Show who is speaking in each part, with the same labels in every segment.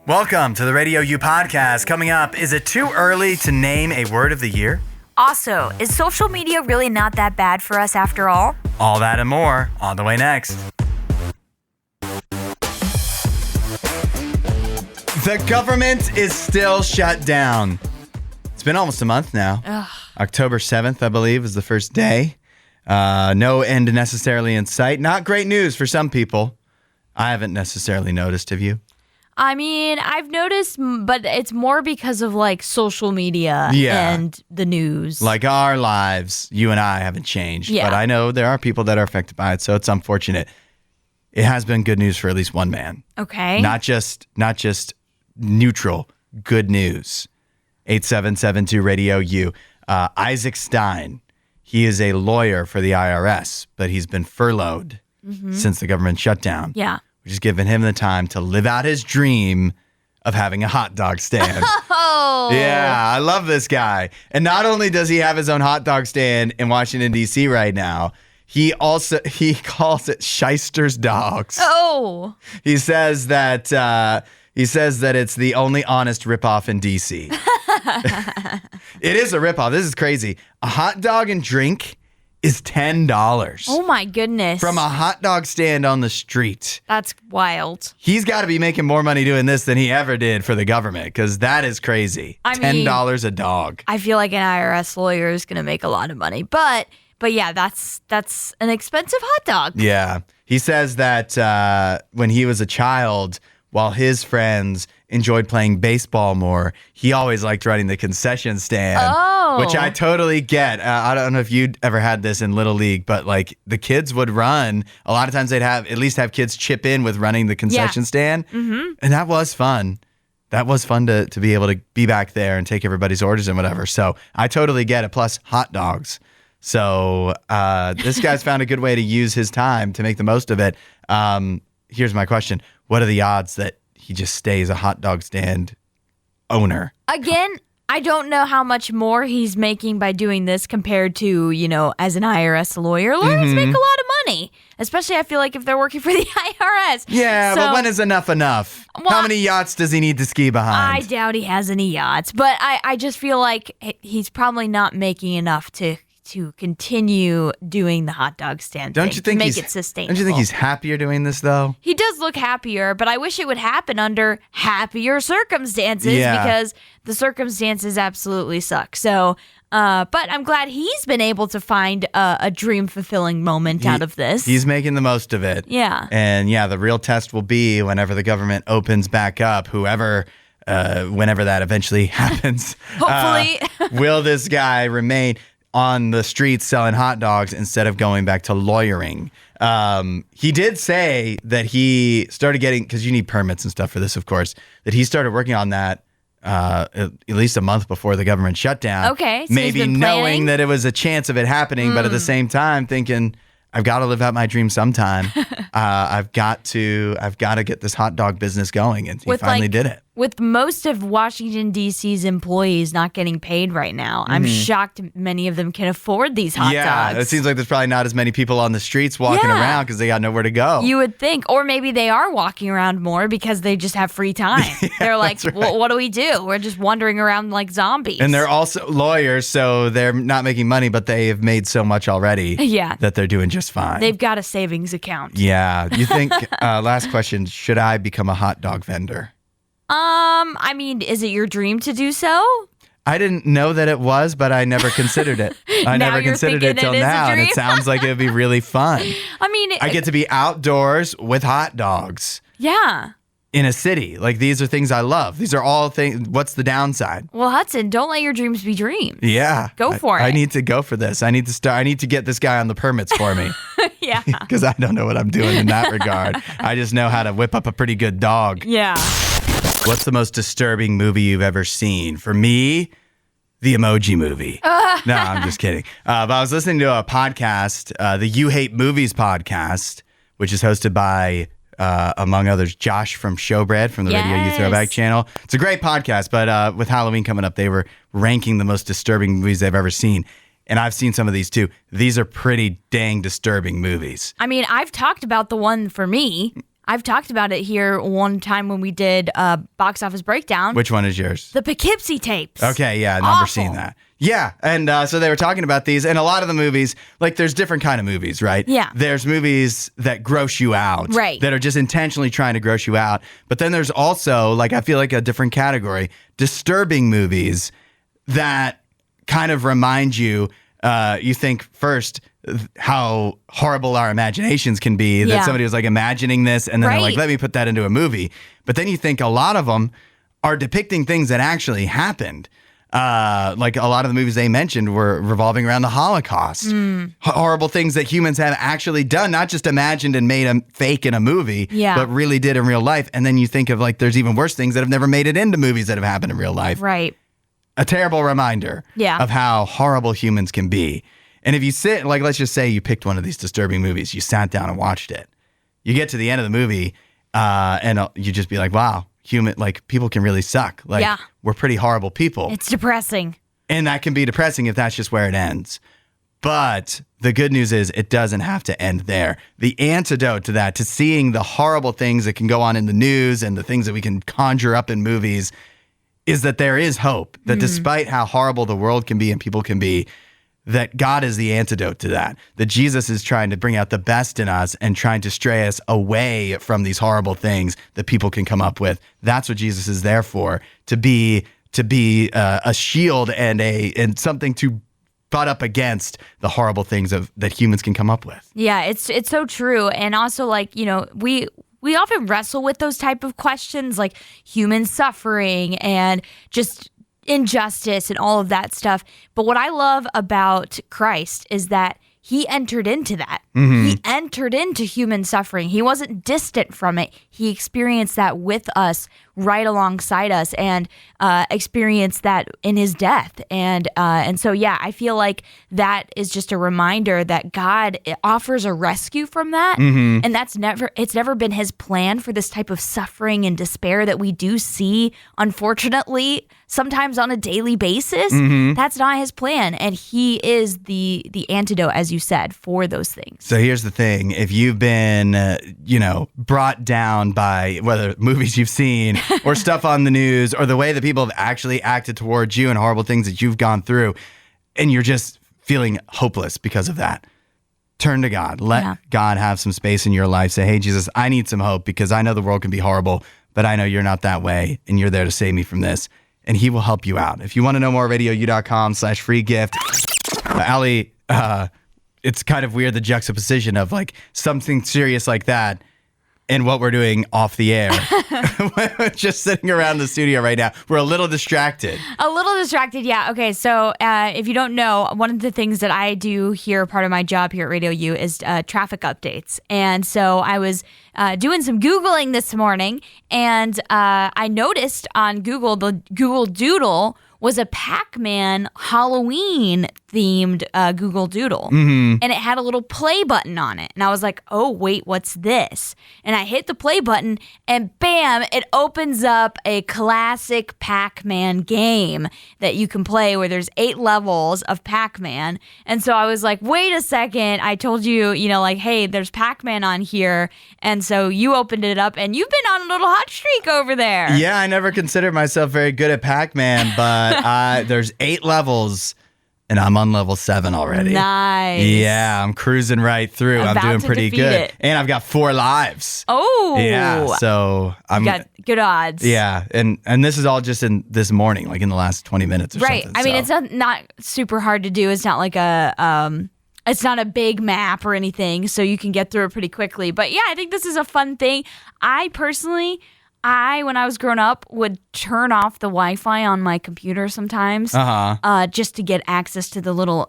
Speaker 1: Welcome to the RadioU Podcast. Coming up, is it too early to name a word of the year?
Speaker 2: Also, is social media really not that bad for us after all?
Speaker 1: All that and more on the way next. The government is still shut down. It's been almost a month now.
Speaker 2: Ugh.
Speaker 1: October 7th, I believe, is the first day. No end necessarily in sight. Not great news for some people. I haven't necessarily noticed. Have you?
Speaker 2: I mean, I've noticed, but it's more because of like social media and the news.
Speaker 1: Like our lives, you and I haven't changed.
Speaker 2: Yeah.
Speaker 1: But I know there are people that are affected by it, so it's unfortunate. It has been good news for at least one man.
Speaker 2: Okay.
Speaker 1: Not just neutral, good news. 8772 Radio U. Isaac Stein. He is a lawyer for the IRS, but he's been furloughed since the government shutdown.
Speaker 2: Yeah.
Speaker 1: Which has given him the time to live out his dream of having a hot dog stand.
Speaker 2: Oh.
Speaker 1: Yeah, I love this guy. And not only does he have his own hot dog stand in Washington, D.C. right now, he calls it Shyster's Dogs.
Speaker 2: Oh.
Speaker 1: He says that it's the only honest ripoff in D.C. It is a ripoff. This is crazy. A hot dog and drink is $10.
Speaker 2: Oh my goodness.
Speaker 1: From a hot dog stand on the street.
Speaker 2: That's wild.
Speaker 1: He's got to be making more money doing this than he ever did for the government, because that is crazy. $10 a dog.
Speaker 2: I feel like an IRS lawyer is going to make a lot of money. But yeah, that's an expensive hot dog.
Speaker 1: Yeah. He says that when he was a child, while his friends enjoyed playing baseball more, he always liked running the concession stand, which I totally get. I don't know if you'd ever had this in Little League, but like the kids would run. A lot of times they'd at least have kids chip in with running the concession stand. Mm-hmm. And that was fun. That was fun to be able to be back there and take everybody's orders and whatever. So I totally get it. Plus hot dogs. So this guy's found a good way to use his time to make the most of it. Here's my question. What are the odds that he just stays a hot dog stand owner?
Speaker 2: Again, I don't know how much more he's making by doing this compared to, as an IRS lawyer. Lawyers make a lot of money, especially I feel like if they're working for the IRS.
Speaker 1: Yeah, but when is enough? Well, how many yachts does he need to ski behind?
Speaker 2: I doubt he has any yachts, but I just feel like he's probably not making enough to continue doing the hot dog stand
Speaker 1: Don't you think
Speaker 2: to make it sustainable.
Speaker 1: Don't you think he's happier doing this, though?
Speaker 2: He does look happier, but I wish it would happen under happier circumstances because the circumstances absolutely suck. So, but I'm glad he's been able to find a dream-fulfilling moment out of this.
Speaker 1: He's making the most of it.
Speaker 2: Yeah.
Speaker 1: And yeah, the real test will be whenever the government opens back up, whenever that eventually happens.
Speaker 2: Hopefully.
Speaker 1: Will this guy remain on the streets selling hot dogs instead of going back to lawyering? He did say that he started getting, because you need permits and stuff for this, of course, that he started working on that at least a month before the government shutdown.
Speaker 2: Okay. So
Speaker 1: maybe
Speaker 2: he's been
Speaker 1: knowing
Speaker 2: planning?
Speaker 1: that it was a chance of it happening, but at the same time thinking, I've got to live out my dream sometime. I've got to get this hot dog business going, and he finally did it.
Speaker 2: With most of Washington, D.C.'s employees not getting paid right now, I'm shocked many of them can afford these hot dogs.
Speaker 1: Yeah, it seems like there's probably not as many people on the streets walking around because they got nowhere to go.
Speaker 2: You would think. Or maybe they are walking around more because they just have free time. They're like, well, what do we do? We're just wandering around like zombies.
Speaker 1: And they're also lawyers, so they're not making money, but they have made so much already that they're doing just fine.
Speaker 2: They've got a savings account.
Speaker 1: Yeah. You think, last question, should I become a hot dog vendor?
Speaker 2: I mean, is it your dream to do so?
Speaker 1: I didn't know that it was, but I never considered it. I never considered it till now, and it sounds like it would be really fun.
Speaker 2: I mean,
Speaker 1: I get to be outdoors with hot dogs.
Speaker 2: Yeah.
Speaker 1: In a city. Like, these are things I love. These are all things. What's the downside?
Speaker 2: Well, Hudson, don't let your dreams be dreams.
Speaker 1: Yeah.
Speaker 2: Go for it.
Speaker 1: I need to go for this. I need to get this guy on the permits for me.
Speaker 2: Yeah.
Speaker 1: Because I don't know what I'm doing in that regard. I just know how to whip up a pretty good dog.
Speaker 2: Yeah.
Speaker 1: What's the most disturbing movie you've ever seen? For me, the Emoji Movie. No, I'm just kidding. But I was listening to a podcast, the You Hate Movies podcast, which is hosted by, among others, Josh from Showbread from the RadioU Throwback channel. It's a great podcast, but with Halloween coming up, they were ranking the most disturbing movies they've ever seen. And I've seen some of these too. These are pretty dang disturbing movies.
Speaker 2: I mean, I've talked about the one for me. I've talked about it here one time when we did box office breakdown.
Speaker 1: Which one is yours?
Speaker 2: The Poughkeepsie tapes.
Speaker 1: Okay, yeah, I've never seen that. Yeah, and so they were talking about these, and a lot of the movies, like there's different kind of movies, right?
Speaker 2: Yeah.
Speaker 1: There's movies that gross you out.
Speaker 2: Right.
Speaker 1: That are just intentionally trying to gross you out. But then there's also, like, I feel like a different category, disturbing movies that kind of remind you, you think first how horrible our imaginations can be, that somebody was like imagining this and then they're like, let me put that into a movie. But then you think a lot of them are depicting things that actually happened. Like a lot of the movies they mentioned were revolving around the Holocaust. Horrible things that humans have actually done, not just imagined and made a fake in a movie, but really did in real life. And then you think of like, there's even worse things that have never made it into movies that have happened in real life.
Speaker 2: Right.
Speaker 1: A terrible reminder of how horrible humans can be. And if you sit, like, let's just say you picked one of these disturbing movies, you sat down and watched it. You get to the end of the movie and you just be like, wow. People can really suck. Like, we're pretty horrible people.
Speaker 2: It's depressing.
Speaker 1: And that can be depressing if that's just where it ends. But the good news is it doesn't have to end there. The antidote to that, to seeing the horrible things that can go on in the news and the things that we can conjure up in movies, is that there is hope. That despite how horrible the world can be and people can be, that God is the antidote to that. That Jesus is trying to bring out the best in us and trying to stray us away from these horrible things that people can come up with. That's what Jesus is there for, to be a shield and something to butt up against the horrible things that humans can come up with.
Speaker 2: Yeah, it's so true. And also, like, you know, we often wrestle with those type of questions, like human suffering and just injustice and all of that stuff. But what I love about Christ is that he entered into that. He entered into human suffering. He wasn't distant from it. He experienced that with us, right alongside us, and experienced that in his death. And so, yeah, I feel like that is just a reminder that God offers a rescue from that. And it's never been his plan for this type of suffering and despair that we do see, unfortunately, sometimes on a daily basis. That's not his plan. And he is the antidote, as you said, for those things.
Speaker 1: So here's the thing. If you've been, brought down by whether movies you've seen or stuff on the news or the way that people have actually acted towards you and horrible things that you've gone through, and you're just feeling hopeless because of that, turn to God. Let God have some space in your life. Say, hey, Jesus, I need some hope because I know the world can be horrible, but I know you're not that way and you're there to save me from this. And he will help you out. If you want to know more, RadioU.com/free gift. Allie, it's kind of weird, the juxtaposition of like something serious like that and what we're doing off the air. Just sitting around the studio right now. We're a little distracted.
Speaker 2: Yeah. Okay. So if you don't know, one of the things that I do here, part of my job here at Radio U, is traffic updates. And so I was doing some Googling this morning, and I noticed on Google, the Google Doodle was a Pac-Man Halloween themed Google Doodle. And it had a little play button on it. And I was like, oh, wait, what's this? And I hit the play button and bam, it opens up a classic Pac-Man game that you can play where there's 8 levels of Pac-Man. And so I was like, wait a second. I told you, like, hey, there's Pac-Man on here. And so you opened it up and you've been on a little hot streak over there.
Speaker 1: Yeah, I never considered myself very good at Pac-Man, but there's 8 levels. And I'm on level 7 already.
Speaker 2: Nice.
Speaker 1: Yeah, I'm cruising right through. I'm doing pretty good. And I've got 4 lives.
Speaker 2: Oh.
Speaker 1: Yeah, so
Speaker 2: you got good odds.
Speaker 1: Yeah, and this is all just in this morning, like in the last 20 minutes or something.
Speaker 2: Right. I mean, it's not super hard to do. It's not like it's not a big map or anything, so you can get through it pretty quickly. But yeah, I think this is a fun thing. I personally, when I was growing up, would turn off the Wi-Fi on my computer sometimes just to get access to the little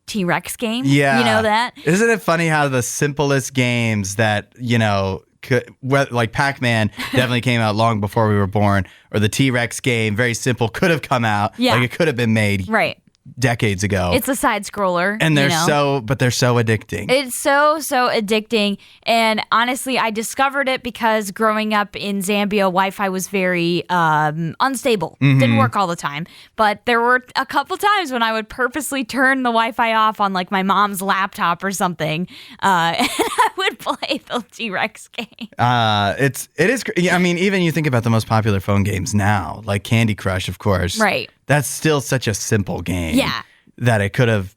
Speaker 2: T-Rex game.
Speaker 1: Yeah.
Speaker 2: You know that?
Speaker 1: Isn't it funny how the simplest games that, like Pac-Man definitely came out long before we were born, or the T-Rex game, very simple, could have come out.
Speaker 2: Yeah.
Speaker 1: Like it could have been made.
Speaker 2: Right.
Speaker 1: decades ago.
Speaker 2: It's a side scroller.
Speaker 1: And they're so addicting.
Speaker 2: It's so addicting. And honestly, I discovered it because growing up in Zambia, Wi-Fi was very unstable. Didn't work all the time. But there were a couple times when I would purposely turn the Wi-Fi off on like my mom's laptop or something. And I would play the T-Rex game.
Speaker 1: It is. I mean, even you think about the most popular phone games now, like Candy Crush, of course.
Speaker 2: Right.
Speaker 1: That's still such a simple game.
Speaker 2: Yeah.
Speaker 1: That could have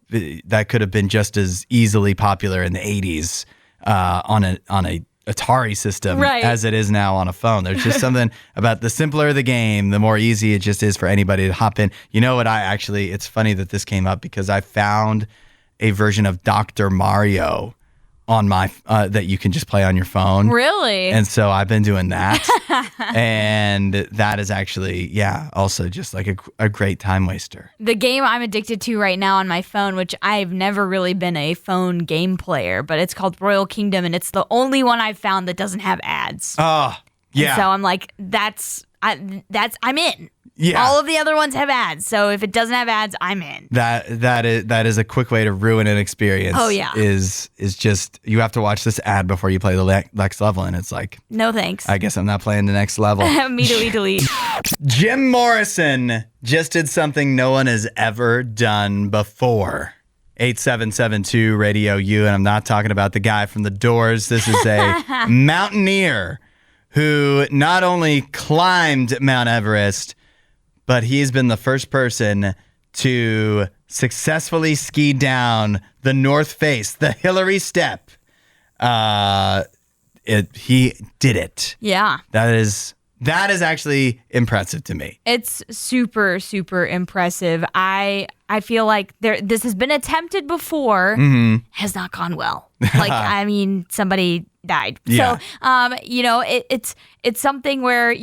Speaker 1: been just as easily popular in the 80s on a Atari system as it is now on a phone. There's just something about the simpler the game, the more easy it just is for anybody to hop in. You know what? It's funny that this came up because I found a version of Dr. Mario on my that you can just play on your phone.
Speaker 2: Really?
Speaker 1: And so I've been doing that. And that is actually, also just like a great time waster.
Speaker 2: The game I'm addicted to right now on my phone, which I've never really been a phone game player, but it's called Royal Kingdom, and it's the only one I've found that doesn't have ads.
Speaker 1: Oh, yeah.
Speaker 2: And so I'm like, I'm in.
Speaker 1: Yeah.
Speaker 2: All of the other ones have ads, so if it doesn't have ads, I'm in.
Speaker 1: That is a quick way to ruin an experience.
Speaker 2: Oh yeah,
Speaker 1: is just you have to watch this ad before you play the next level, and it's like,
Speaker 2: no thanks.
Speaker 1: I guess I'm not playing the next level.
Speaker 2: Immediately delete.
Speaker 1: Jim Morrison just did something no one has ever done before. 8772 Radio U, and I'm not talking about the guy from the Doors. This is a mountaineer who not only climbed Mount Everest, but he's been the first person to successfully ski down the North Face, the Hillary Step. He did it.
Speaker 2: Yeah.
Speaker 1: That is actually impressive to me.
Speaker 2: It's super, super impressive. I feel like this has been attempted before, has not gone well. Like, I mean, somebody died.
Speaker 1: Yeah.
Speaker 2: So, it's something where,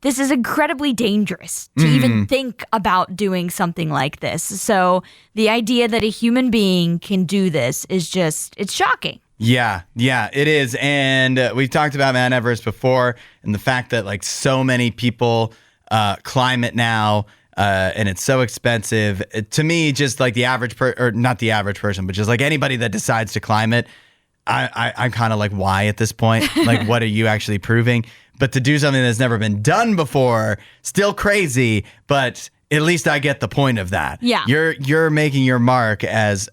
Speaker 2: this is incredibly dangerous to even think about doing something like this. So the idea that a human being can do this is it's shocking.
Speaker 1: Yeah, it is. And we've talked about Mount Everest before and the fact that like so many people climb it now and it's so expensive. To me, just like the average or not the average person, but just like anybody that decides to climb it, I'm kind of like, why at this point? Like, what are you actually proving? But to do something that's never been done before, still crazy, but at least I get the point of that.
Speaker 2: Yeah.
Speaker 1: You're making your mark as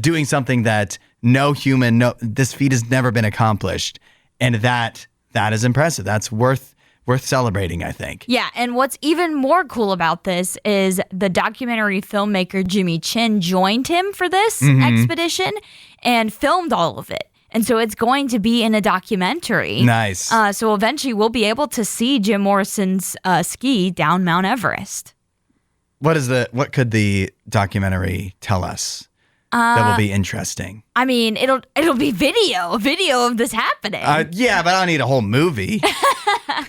Speaker 1: doing something that this feat has never been accomplished. And that is impressive. That's worth celebrating, I think.
Speaker 2: Yeah, and what's even more cool about this is the documentary filmmaker Jimmy Chin joined him for this expedition and filmed all of it. And so it's going to be in a documentary.
Speaker 1: Nice.
Speaker 2: So eventually we'll be able to see Jim Morrison's ski down Mount Everest.
Speaker 1: What could the documentary tell us that will be interesting?
Speaker 2: I mean, it'll be video of this happening.
Speaker 1: Yeah, but I don't need a whole movie.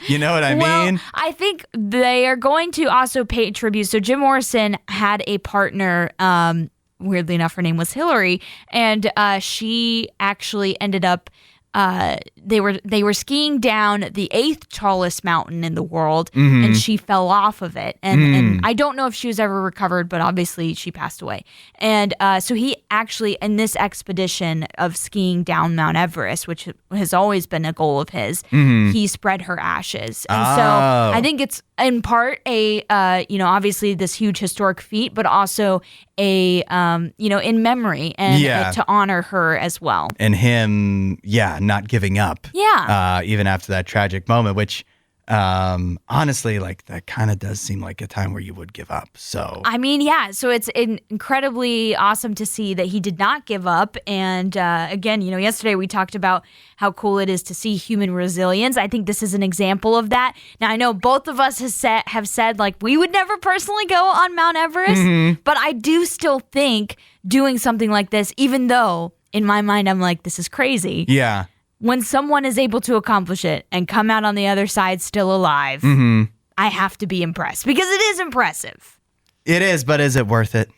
Speaker 1: You know what I mean?
Speaker 2: I think they are going to also pay tribute. So Jim Morrison had a partner, weirdly enough, her name was Hillary, and she actually ended up they were skiing down the 8th tallest mountain in the world, and she fell off of it. And I don't know if she was ever recovered, but obviously she passed away. And so he actually, in this expedition of skiing down Mount Everest, which has always been a goal of his, he spread her ashes. And so I think it's in part obviously this huge historic feat, but also in memory and to honor her as well.
Speaker 1: And him, not giving up.
Speaker 2: Yeah.
Speaker 1: Even after that tragic moment, which honestly, like that kind of does seem like a time where you would give up. So
Speaker 2: I mean, yeah. So it's incredibly awesome to see that he did not give up. And again, yesterday we talked about how cool it is to see human resilience. I think this is an example of that. Now, I know both of us have said like we would never personally go on Mount Everest, but I do still think doing something like this, even though in my mind I'm like, this is crazy.
Speaker 1: Yeah.
Speaker 2: When someone is able to accomplish it and come out on the other side still alive, I have to be impressed because it is impressive.
Speaker 1: It is, but is it worth it?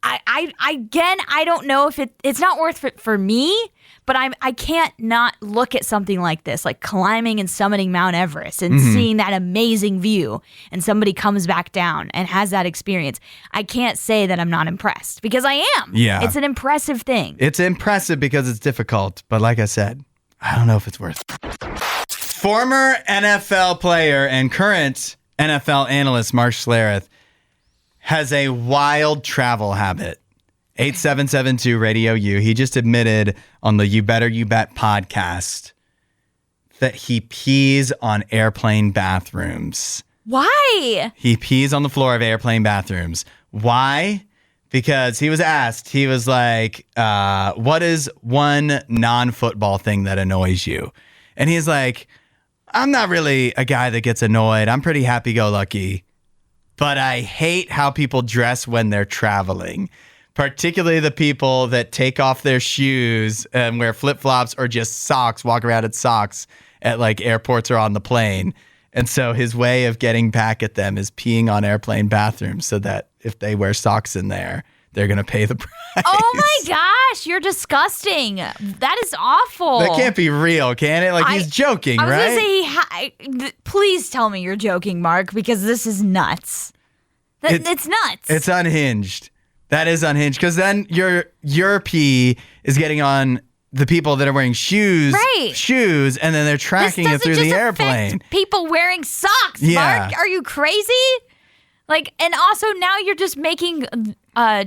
Speaker 2: I don't know if it's not worth it for me, But I can't not look at something like this, like climbing and summiting Mount Everest and seeing that amazing view, and somebody comes back down and has that experience. I can't say that I'm not impressed, because I am.
Speaker 1: Yeah.
Speaker 2: It's an impressive thing.
Speaker 1: It's impressive because it's difficult, but like I said, I don't know if it's worth it. Former NFL player and current NFL analyst Mark Schlereth has a wild travel habit. 8772 Radio U. He just admitted on the You Better You Bet podcast that he pees on airplane bathrooms.
Speaker 2: Why?
Speaker 1: He pees on the floor of airplane bathrooms. Why? Because he was asked, he was like, what is one non-football thing that annoys you? And he's like, I'm not really a guy that gets annoyed. I'm pretty happy-go-lucky. But I hate how people dress when they're traveling. Particularly the people that take off their shoes and wear flip-flops or just socks, walk around in socks at like airports or on the plane. And so his way of getting back at them is peeing on airplane bathrooms so that if they wear socks in there, they're going to pay the price.
Speaker 2: Oh my gosh, you're disgusting. That is awful.
Speaker 1: That can't be real, can it? Like, he's joking, right?
Speaker 2: I was going to say, please tell me you're joking, Mark, because this is nuts. It's nuts.
Speaker 1: It's unhinged. That is unhinged, because then your pee is getting on the people that are wearing shoes, and then they're tracking it through the airplane.
Speaker 2: Affect people wearing socks,
Speaker 1: yeah.
Speaker 2: Mark. Are you crazy? Like, and also now you're just making a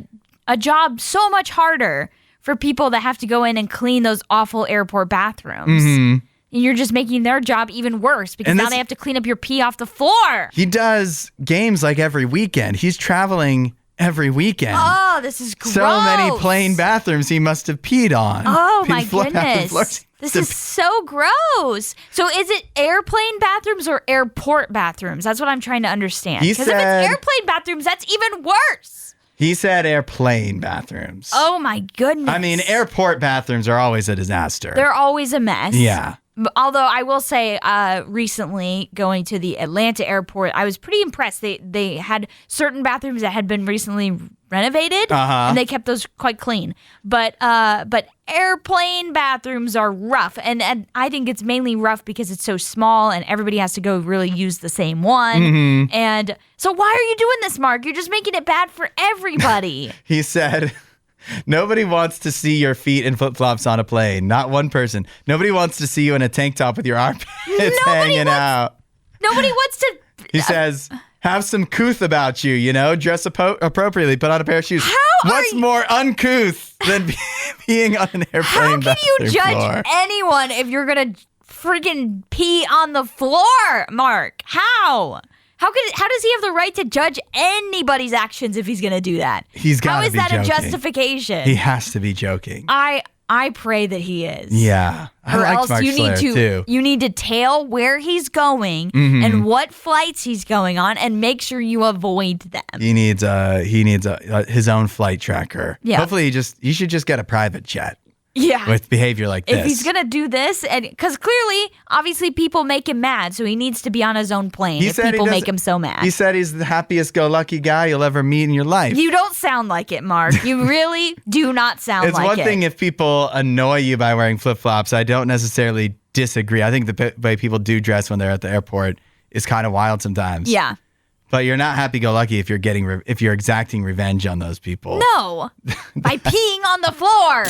Speaker 2: job so much harder for people that have to go in and clean those awful airport bathrooms. Mm-hmm. And you're just making their job even worse, because now they have to clean up your pee off the floor.
Speaker 1: He does games like every weekend. He's traveling every weekend.
Speaker 2: Oh, this is gross.
Speaker 1: So many plane bathrooms he must have peed on.
Speaker 2: Oh, my goodness. This is so gross. So is it airplane bathrooms or airport bathrooms? That's what I'm trying to understand. Because if it's airplane bathrooms, that's even worse.
Speaker 1: He said airplane bathrooms.
Speaker 2: Oh, my goodness.
Speaker 1: I mean, airport bathrooms are always a disaster.
Speaker 2: They're always a mess.
Speaker 1: Yeah.
Speaker 2: Although I will say, recently going to the Atlanta airport, I was pretty impressed. They had certain bathrooms that had been recently renovated, and they kept those quite clean. But airplane bathrooms are rough, and I think it's mainly rough because it's so small and everybody has to go really use the same one. Mm-hmm. And so why are you doing this, Mark? You're just making it bad for everybody.
Speaker 1: He said, nobody wants to see your feet in flip-flops on a plane. Not one person. Nobody wants to see you in a tank top with your armpits hanging out.
Speaker 2: Nobody wants to.
Speaker 1: He says, have some couth about you, dress appropriately, put on a pair of shoes. What's more uncouth than being on an airplane bathroom floor? How can you judge
Speaker 2: anyone if you're going to freaking pee on the floor, Mark? How? How does he have the right to judge anybody's actions if he's going to do that?
Speaker 1: He's got to be joking.
Speaker 2: How is that a justification?
Speaker 1: He has to be joking.
Speaker 2: I pray that he is.
Speaker 1: Yeah.
Speaker 2: Or else you need to tail where he's going and what flights he's going on and make sure you avoid them.
Speaker 1: He needs his own flight tracker.
Speaker 2: Yeah.
Speaker 1: Hopefully he should just get a private jet.
Speaker 2: Yeah.
Speaker 1: With behavior like this.
Speaker 2: If he's going to do this, and because clearly, obviously, people make him mad, so he needs to be on his own plane people make him so mad.
Speaker 1: He said he's the happiest-go-lucky guy you'll ever meet in your life.
Speaker 2: You don't sound like it, Mark. You really do not sound like it.
Speaker 1: It's one thing if people annoy you by wearing flip-flops. I don't necessarily disagree. I think the way people do dress when they're at the airport is kind of wild sometimes.
Speaker 2: Yeah.
Speaker 1: But you're not happy-go-lucky if you're exacting revenge on those people.
Speaker 2: No. By peeing on the floor.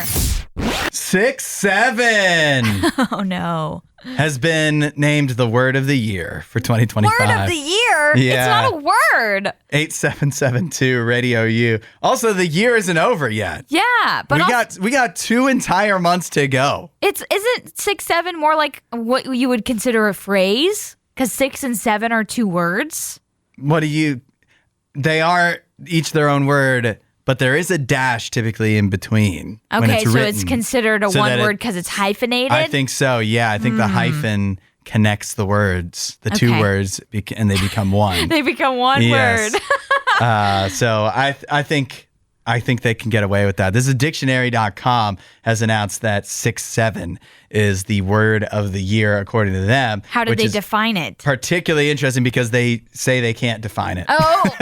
Speaker 1: 6-7.
Speaker 2: Oh, no.
Speaker 1: Has been named the word of the year for 2025.
Speaker 2: Word of the year?
Speaker 1: Yeah.
Speaker 2: It's not a word.
Speaker 1: 8772 Radio U. Also, the year isn't over yet.
Speaker 2: Yeah, but
Speaker 1: we got 2 entire months to go.
Speaker 2: Isn't 6-7 more like what you would consider a phrase? Because 6 and 7 are 2 words.
Speaker 1: They are each their own word, but there is a dash typically in between.
Speaker 2: Okay, so it's considered a one word because it's hyphenated?
Speaker 1: I think so, yeah. I think the hyphen connects the words, the 2 words, and they become one.
Speaker 2: They become one word.
Speaker 1: So I think they can get away with that. This is dictionary.com has announced that 6-7 is the word of the year according to them.
Speaker 2: How did they define it?
Speaker 1: Particularly interesting because they say they can't define it.
Speaker 2: Oh.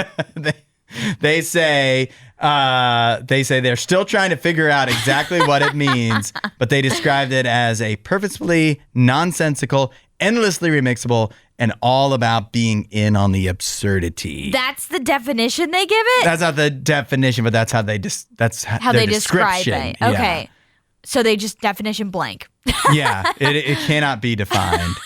Speaker 1: They say they're still trying to figure out exactly what it means, but they described it as a purposefully nonsensical, endlessly remixable, and all about being in on the absurdity.
Speaker 2: That's the definition they give it?
Speaker 1: That's not the definition, but that's how they
Speaker 2: how they describe it. Okay.
Speaker 1: Yeah.
Speaker 2: So they just definition blank.
Speaker 1: Yeah, it cannot be defined.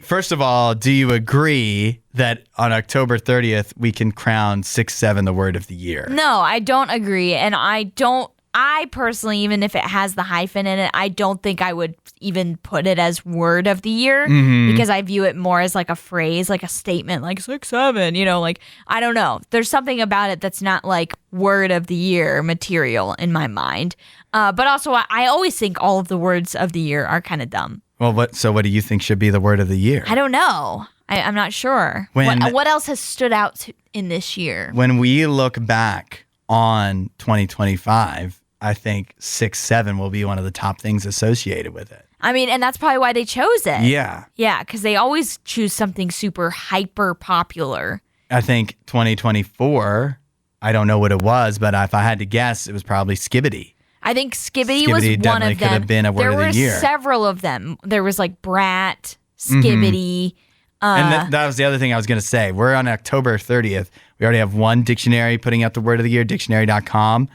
Speaker 1: First of all, do you agree that on October 30th, we can crown 6-7 the word of the year?
Speaker 2: No, I don't agree. And I personally, even if it has the hyphen in it, I don't think I would even put it as word of the year because I view it more as like a phrase, like a statement, like 6-7, like, I don't know. There's something about it that's not like word of the year material in my mind. But also, I always think all of the words of the year are kind of dumb.
Speaker 1: Well, what do you think should be the word of the year?
Speaker 2: I don't know. I'm not sure. What else has stood out in this year?
Speaker 1: When we look back on 2025, I think 6-7 will be one of the top things associated with it.
Speaker 2: I mean, and that's probably why they chose it.
Speaker 1: Yeah.
Speaker 2: Yeah, because they always choose something super hyper popular.
Speaker 1: I think 2024, I don't know what it was, but if I had to guess, it was probably Skibbity.
Speaker 2: I think Skibbity was one of them.
Speaker 1: Could have been a word of the year.
Speaker 2: There were several of them. There was like Brat, Skibbity.
Speaker 1: And that was the other thing I was going to say. We're on October 30th. We already have one dictionary putting out the word of the year, dictionary.com.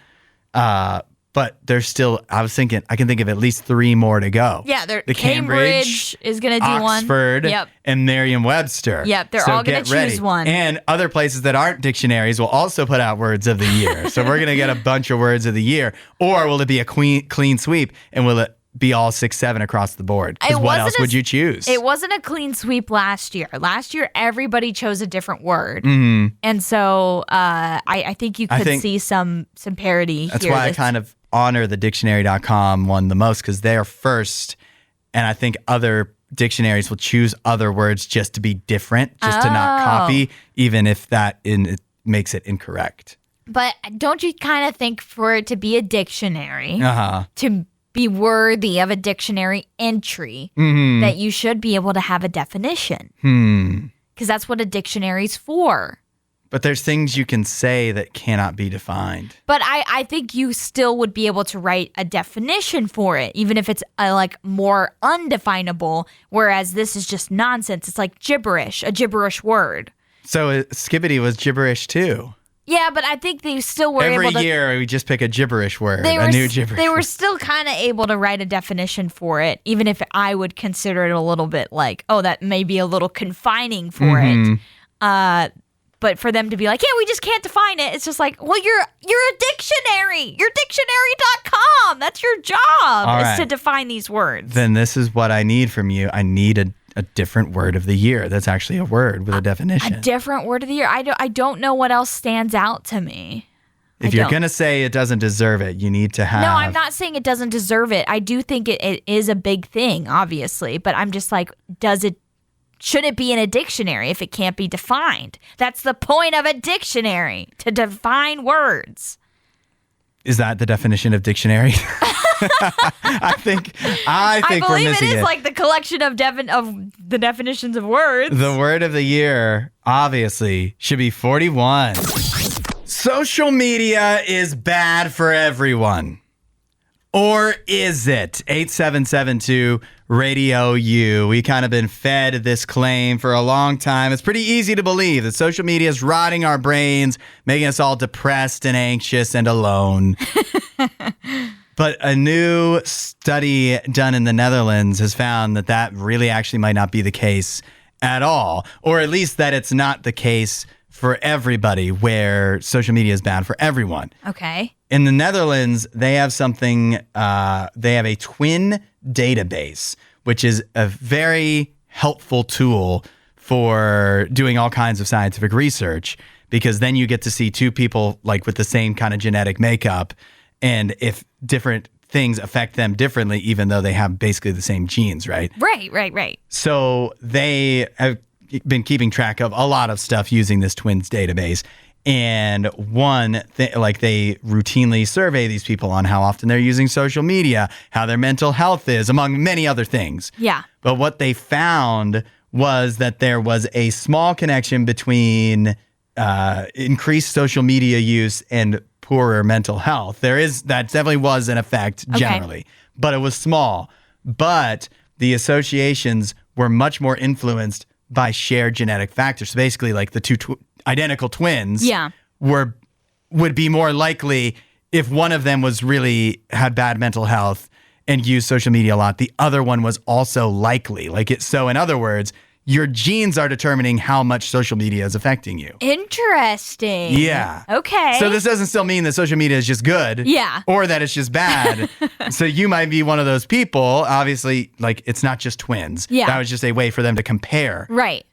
Speaker 1: But there's still, I was thinking, I can think of at least 3 more to go.
Speaker 2: Yeah,
Speaker 1: the
Speaker 2: Cambridge is going to do one.
Speaker 1: Oxford, and Merriam-Webster.
Speaker 2: Yep, they're all going to choose one.
Speaker 1: And other places that aren't dictionaries will also put out words of the year. So we're going to get a bunch of words of the year. Or will it be a clean sweep? And will it be all 6-7 across the board? Because what else would you choose?
Speaker 2: It wasn't a clean sweep last year. Last year, everybody chose a different word. And so I think you could see some parity
Speaker 1: That's
Speaker 2: here.
Speaker 1: Why I kind of honor the dictionary.com one the most, because they're first, and I think other dictionaries will choose other words just to be different, just to not copy, even if it makes it incorrect.
Speaker 2: But don't you kind of think for it to be a dictionary, to be worthy of a dictionary entry, that you should be able to have a definition? Because that's what a dictionary's for.
Speaker 1: But there's things you can say that cannot be defined.
Speaker 2: But I think you still would be able to write a definition for it, even if it's like more undefinable, whereas this is just nonsense. It's like gibberish, a gibberish word.
Speaker 1: So Skibbity was gibberish too.
Speaker 2: Yeah, but I think they still were able to...
Speaker 1: Every year we just pick a gibberish word, a new gibberish
Speaker 2: They were
Speaker 1: word.
Speaker 2: still kind of able to write a definition for it, even if I would consider it a little bit like, oh, that may be a little confining for it. But for them to be like, yeah, we just can't define it. It's just like, well, you're a dictionary. You're dictionary.com. That's your job, is to define these words.
Speaker 1: Then this is what I need from you. I need a different word of the year. That's actually a word with a definition.
Speaker 2: A different word of the year. I don't know what else stands out to me.
Speaker 1: If you're going to say it doesn't deserve it, you need to have...
Speaker 2: No, I'm not saying it doesn't deserve it. I do think it is a big thing, obviously. But I'm just like, should it be in a dictionary if it can't be defined? That's the point of a dictionary, to define words.
Speaker 1: Is that the definition of dictionary? I think we're missing it.
Speaker 2: I believe it is like the collection of the definitions of words.
Speaker 1: The word of the year, obviously, should be 41. Social media is bad for everyone. Or is it? 8772 Radio U. We kind of been fed this claim for a long time. It's pretty easy to believe that social media is rotting our brains, making us all depressed and anxious and alone. But a new study done in the Netherlands has found that really actually might not be the case at all, or at least that it's not the case for everybody, where social media is bad for everyone.
Speaker 2: Okay.
Speaker 1: In the Netherlands, they have something, they have a twin database, which is a very helpful tool for doing all kinds of scientific research, because then you get to see two people like with the same kind of genetic makeup, and if different things affect them differently, even though they have basically the same genes, right?
Speaker 2: Right.
Speaker 1: So they have been keeping track of a lot of stuff using this twins database. And they routinely survey these people on how often they're using social media, how their mental health is, among many other things.
Speaker 2: Yeah.
Speaker 1: But what they found was that there was a small connection between increased social media use and poorer mental health. That definitely was an effect generally, but it was small. But the associations were much more influenced by shared genetic factors. So basically, like the two identical twins would be more likely if one of them had bad mental health and used social media a lot, the other one was also likely. So in other words, your genes are determining how much social media is affecting you.
Speaker 2: Interesting.
Speaker 1: Yeah.
Speaker 2: Okay.
Speaker 1: So this doesn't still mean that social media is just good.
Speaker 2: Yeah.
Speaker 1: Or that it's just bad. So you might be one of those people. Obviously, it's not just twins.
Speaker 2: Yeah.
Speaker 1: That was just a way for them to compare.
Speaker 2: Right.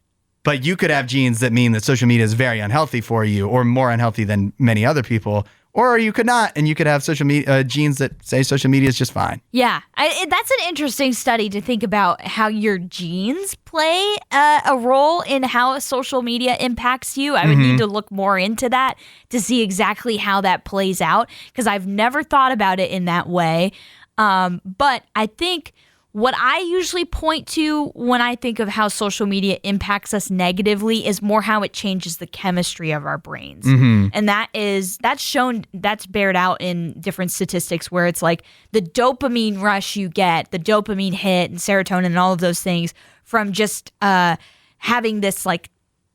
Speaker 1: But you could have genes that mean that social media is very unhealthy for you or more unhealthy than many other people. Or you could not, and you could have social media genes that say social media is just fine.
Speaker 2: Yeah, that's an interesting study to think about how your genes play a role in how social media impacts you. I would need to look more into that to see exactly how that plays out because I've never thought about it in that way. But I think what I usually point to when I think of how social media impacts us negatively is more how it changes the chemistry of our brains. And that's bared out in different statistics where it's like the dopamine rush you get, the dopamine hit and serotonin and all of those things from just having this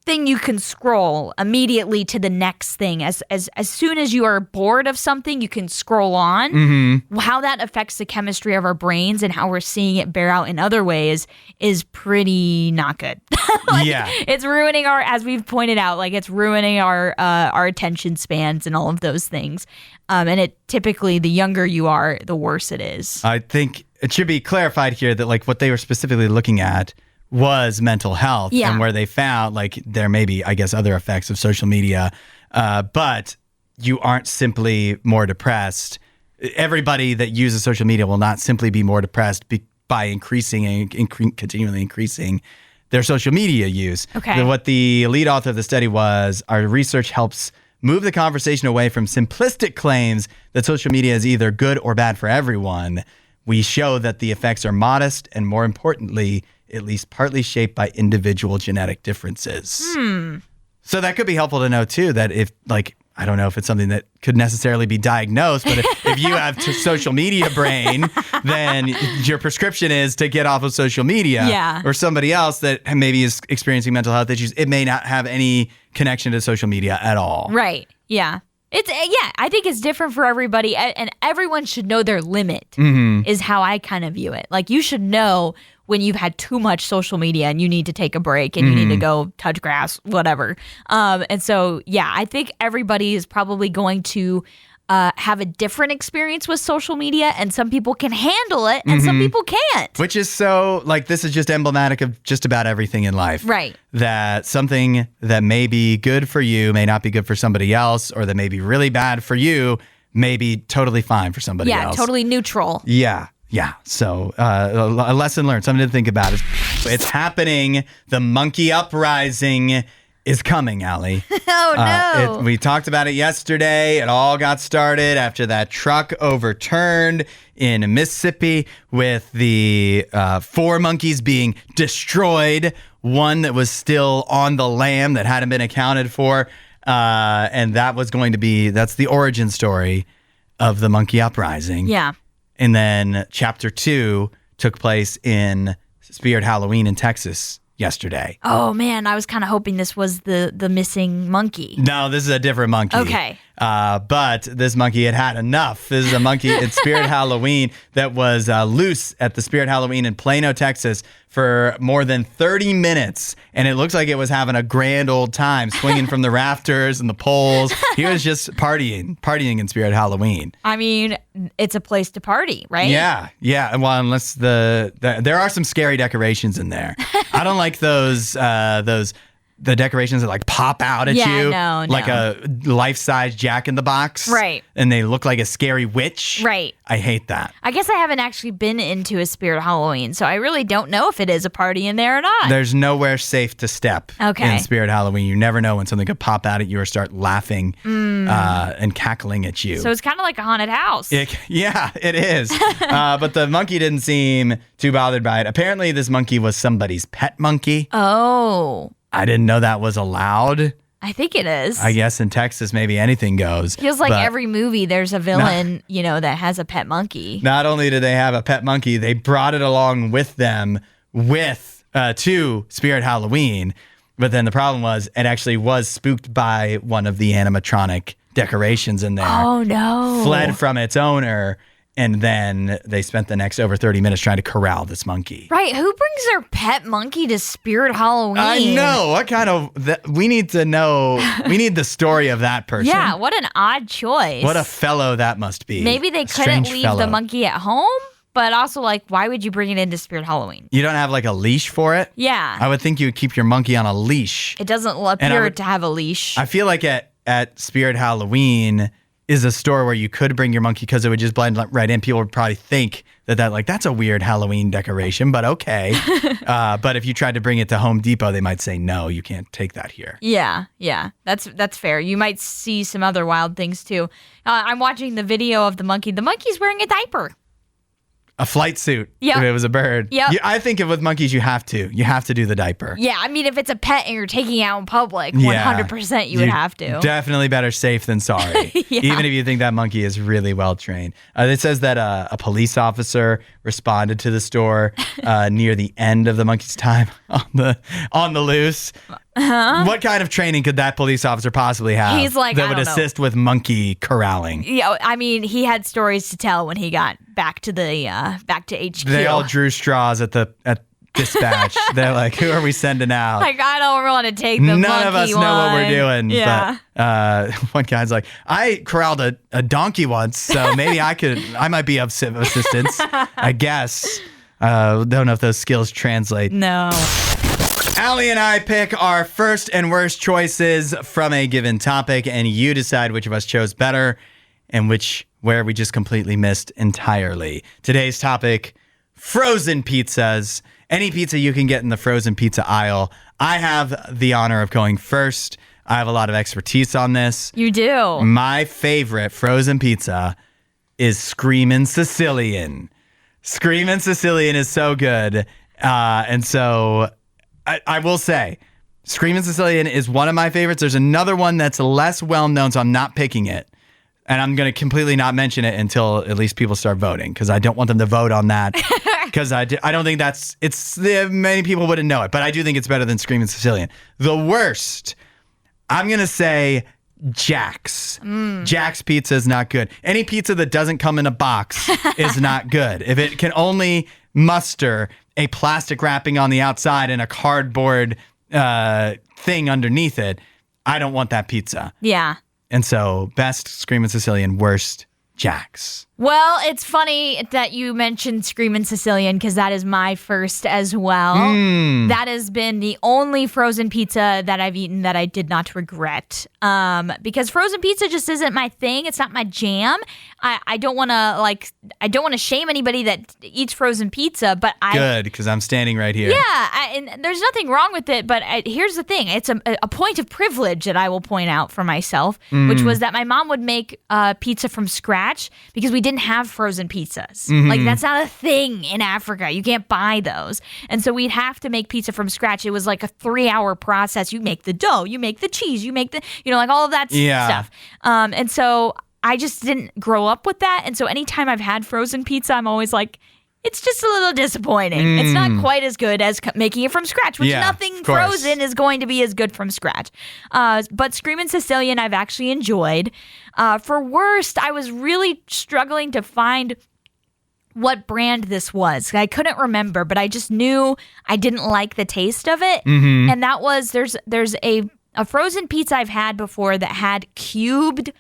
Speaker 2: thing you can scroll immediately to the next thing. As soon as you are bored of something, you can scroll on. How that affects the chemistry of our brains and how we're seeing it bear out in other ways is pretty not good. It's ruining as we've pointed out, it's ruining our attention spans and all of those things. And it typically, the younger you are, the worse it is.
Speaker 1: I think it should be clarified here that what they were specifically looking at was mental health and where they found there may be, I guess, other effects of social media, but you aren't simply more depressed. Everybody that uses social media will not simply be more depressed by increasing and continually increasing their social media use.
Speaker 2: Okay.
Speaker 1: What the lead author of the study was, our research helps move the conversation away from simplistic claims that social media is either good or bad for everyone. We show that the effects are modest and, more importantly, at least partly shaped by individual genetic differences. So that could be helpful to know, too, that if, I don't know if it's something that could necessarily be diagnosed, but if you have social media brain, then your prescription is to get off of social media.
Speaker 2: Yeah.
Speaker 1: Or somebody else that maybe is experiencing mental health issues, it may not have any connection to social media at all.
Speaker 2: Right. Yeah. I think it's different for everybody, and everyone should know their limit is how I kind of view it. You should know when you've had too much social media and you need to take a break and you need to go touch grass, whatever. And so, I think everybody is probably going to have a different experience with social media, and some people can handle it and some people can't.
Speaker 1: Which is so, this is just emblematic of just about everything in life.
Speaker 2: Right.
Speaker 1: That something that may be good for you may not be good for somebody else, or that may be really bad for you may be totally fine for somebody else.
Speaker 2: Yeah, totally neutral.
Speaker 1: Yeah. So a lesson learned, something to think about. It's happening. The monkey uprising is coming, Allie.
Speaker 2: Oh, no.
Speaker 1: We talked about it yesterday. It all got started after that truck overturned in Mississippi with the 4 monkeys being destroyed, one that was still on the lam that hadn't been accounted for. And that's the origin story of the monkey uprising.
Speaker 2: Yeah.
Speaker 1: And then chapter 2 took place in Spirit Halloween in Texas yesterday.
Speaker 2: Oh, man. I was kind of hoping this was the missing monkey.
Speaker 1: No, this is a different monkey.
Speaker 2: Okay.
Speaker 1: But this monkey had enough. This is a monkey at Spirit Halloween that was loose at the Spirit Halloween in Plano, Texas for more than 30 minutes. And it looks like it was having a grand old time, swinging from the rafters and the poles. He was just partying in Spirit Halloween.
Speaker 2: I mean, it's a place to party, right?
Speaker 1: Yeah. Well, unless there are some scary decorations in there. I don't like those the decorations that pop out at you.
Speaker 2: No.
Speaker 1: Like a life-size Jack-in-the-Box.
Speaker 2: Right.
Speaker 1: And they look like a scary witch.
Speaker 2: Right.
Speaker 1: I hate that.
Speaker 2: I guess I haven't actually been into a Spirit Halloween, so I really don't know if it is a party in there or not.
Speaker 1: There's nowhere safe to step in Spirit Halloween. You never know when something could pop out at you or start laughing and cackling at you.
Speaker 2: So it's kind of like a haunted house.
Speaker 1: Yeah, it is. But the monkey didn't seem too bothered by it. Apparently, this monkey was somebody's pet monkey.
Speaker 2: Oh.
Speaker 1: I didn't know that was allowed.
Speaker 2: I think it is.
Speaker 1: I guess in Texas, maybe anything goes.
Speaker 2: Feels like every movie there's a villain, that has a pet monkey.
Speaker 1: Not only do they have a pet monkey, they brought it along with them to Spirit Halloween. But then the problem was it actually was spooked by one of the animatronic decorations in there.
Speaker 2: Oh, no.
Speaker 1: Fled from its owner. And then they spent the next over 30 minutes trying to corral this monkey.
Speaker 2: Right. Who brings their pet monkey to Spirit Halloween?
Speaker 1: I know. What kind of... we need to know... We need the story of that person.
Speaker 2: Yeah, what an odd choice.
Speaker 1: What a fellow that must be.
Speaker 2: Maybe they couldn't leave the monkey at home, but also, why would you bring it into Spirit Halloween?
Speaker 1: You don't have, a leash for it?
Speaker 2: Yeah.
Speaker 1: I would think you would keep your monkey on a leash.
Speaker 2: It doesn't appear to have a leash.
Speaker 1: I feel like at Spirit Halloween... is a store where you could bring your monkey because it would just blend right in. People would probably think that's a weird Halloween decoration, but okay. But if you tried to bring it to Home Depot, they might say, no, you can't take that here.
Speaker 2: Yeah. That's fair. You might see some other wild things too. I'm watching the video of the monkey. The monkey's wearing a diaper.
Speaker 1: A flight suit.
Speaker 2: Yep.
Speaker 1: If it was a bird.
Speaker 2: Yep.
Speaker 1: I think with monkeys, you have to do the diaper.
Speaker 2: Yeah. I mean, if it's a pet and you're taking it out in public, 100% you would have to.
Speaker 1: Definitely better safe than sorry.
Speaker 2: Yeah.
Speaker 1: Even if you think that monkey is really well trained. It says that a police officer responded to the store near the end of the monkey's time on the loose. Uh-huh. What kind of training could that police officer possibly have?
Speaker 2: He's like,
Speaker 1: that would assist with monkey corralling?
Speaker 2: Yeah, I mean, he had stories to tell when he got back to HQ.
Speaker 1: They all drew straws at dispatch. They're like, who are we sending out?
Speaker 2: I don't want to take the monkey.
Speaker 1: None of us know what we're doing.
Speaker 2: Yeah.
Speaker 1: But one guy's like, I corralled a donkey once, so maybe I might be of assistance. I guess. Don't know if those skills translate.
Speaker 2: No.
Speaker 1: Allie and I pick our first and worst choices from a given topic, and you decide which of us chose better and where we just completely missed entirely. Today's topic, frozen pizzas. Any pizza you can get in the frozen pizza aisle. I have the honor of going first. I have a lot of expertise on this.
Speaker 2: You do.
Speaker 1: My favorite frozen pizza is Screamin' Sicilian. Screamin' Sicilian is so good. And so... I will say, Screamin' Sicilian is one of my favorites. There's another one that's less well-known, so I'm not picking it. And I'm going to completely not mention it until at least people start voting, because I don't want them to vote on that. Because I don't think many people wouldn't know it, but I do think it's better than Screamin' Sicilian. The worst, I'm going to say Jack's. Jack's pizza is not good. Any pizza that doesn't come in a box is not good. If it can only muster a plastic wrapping on the outside and a cardboard thing underneath it, I don't want that pizza.
Speaker 2: Yeah.
Speaker 1: And so, best Screamin' Sicilian, worst Jack's.
Speaker 2: Well, it's funny that you mentioned Screamin' Sicilian because that is my first as well. That has been the only frozen pizza that I've eaten that I did not regret. Because frozen pizza just isn't my thing. It's not my jam. I don't want to shame anybody that eats frozen pizza, but
Speaker 1: Good, because I'm standing right here.
Speaker 2: Yeah, and there's nothing wrong with it, but here's the thing. It's a point of privilege that I will point out for myself, which was that my mom would make pizza from scratch because we didn't have frozen pizzas. That's not a thing in Africa. You can't buy those. And so we'd have to make pizza from scratch. It was like a 3-hour process. You make the dough, you make the cheese, you make the, all of that stuff. And so I just didn't grow up with that. And so anytime I've had frozen pizza, I'm always like, it's just a little disappointing. It's not quite as good as making it from scratch, which nothing frozen is going to be as good from scratch. But Screamin' Sicilian, I've actually enjoyed. For worst, I was really struggling to find what brand this was. I couldn't remember, but I just knew I didn't like the taste of it. And that was, there's a frozen pizza I've had before that had cubed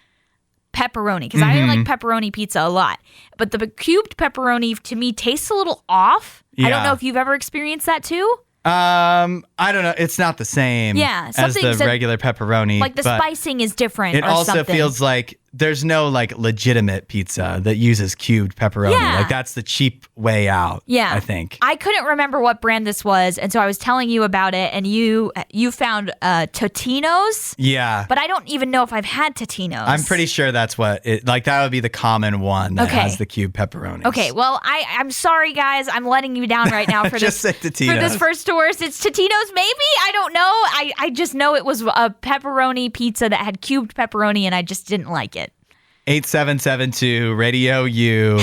Speaker 2: pepperoni, because I like pepperoni pizza a lot, but the cubed pepperoni to me tastes a little off. I don't know if you've ever experienced that too.
Speaker 1: I don't know. It's not the same as the regular pepperoni.
Speaker 2: Like the spicing is different.
Speaker 1: It also feels like there's no legitimate pizza that uses cubed pepperoni.
Speaker 2: Yeah.
Speaker 1: That's the cheap way out.
Speaker 2: Yeah.
Speaker 1: I think.
Speaker 2: I couldn't remember what brand this was, and so I was telling you about it, and you found Totino's.
Speaker 1: Yeah.
Speaker 2: But I don't even know if I've had Totino's.
Speaker 1: I'm pretty sure that's what it that would be the common one that has the cubed pepperoni.
Speaker 2: Okay. Well, I'm sorry guys. I'm letting you down right now for
Speaker 1: just
Speaker 2: this.
Speaker 1: say Totino's.
Speaker 2: For this first tourist, it's Totino's maybe? I don't know. I just know it was a pepperoni pizza that had cubed pepperoni, and I just didn't like it.
Speaker 1: 8772 Radio U.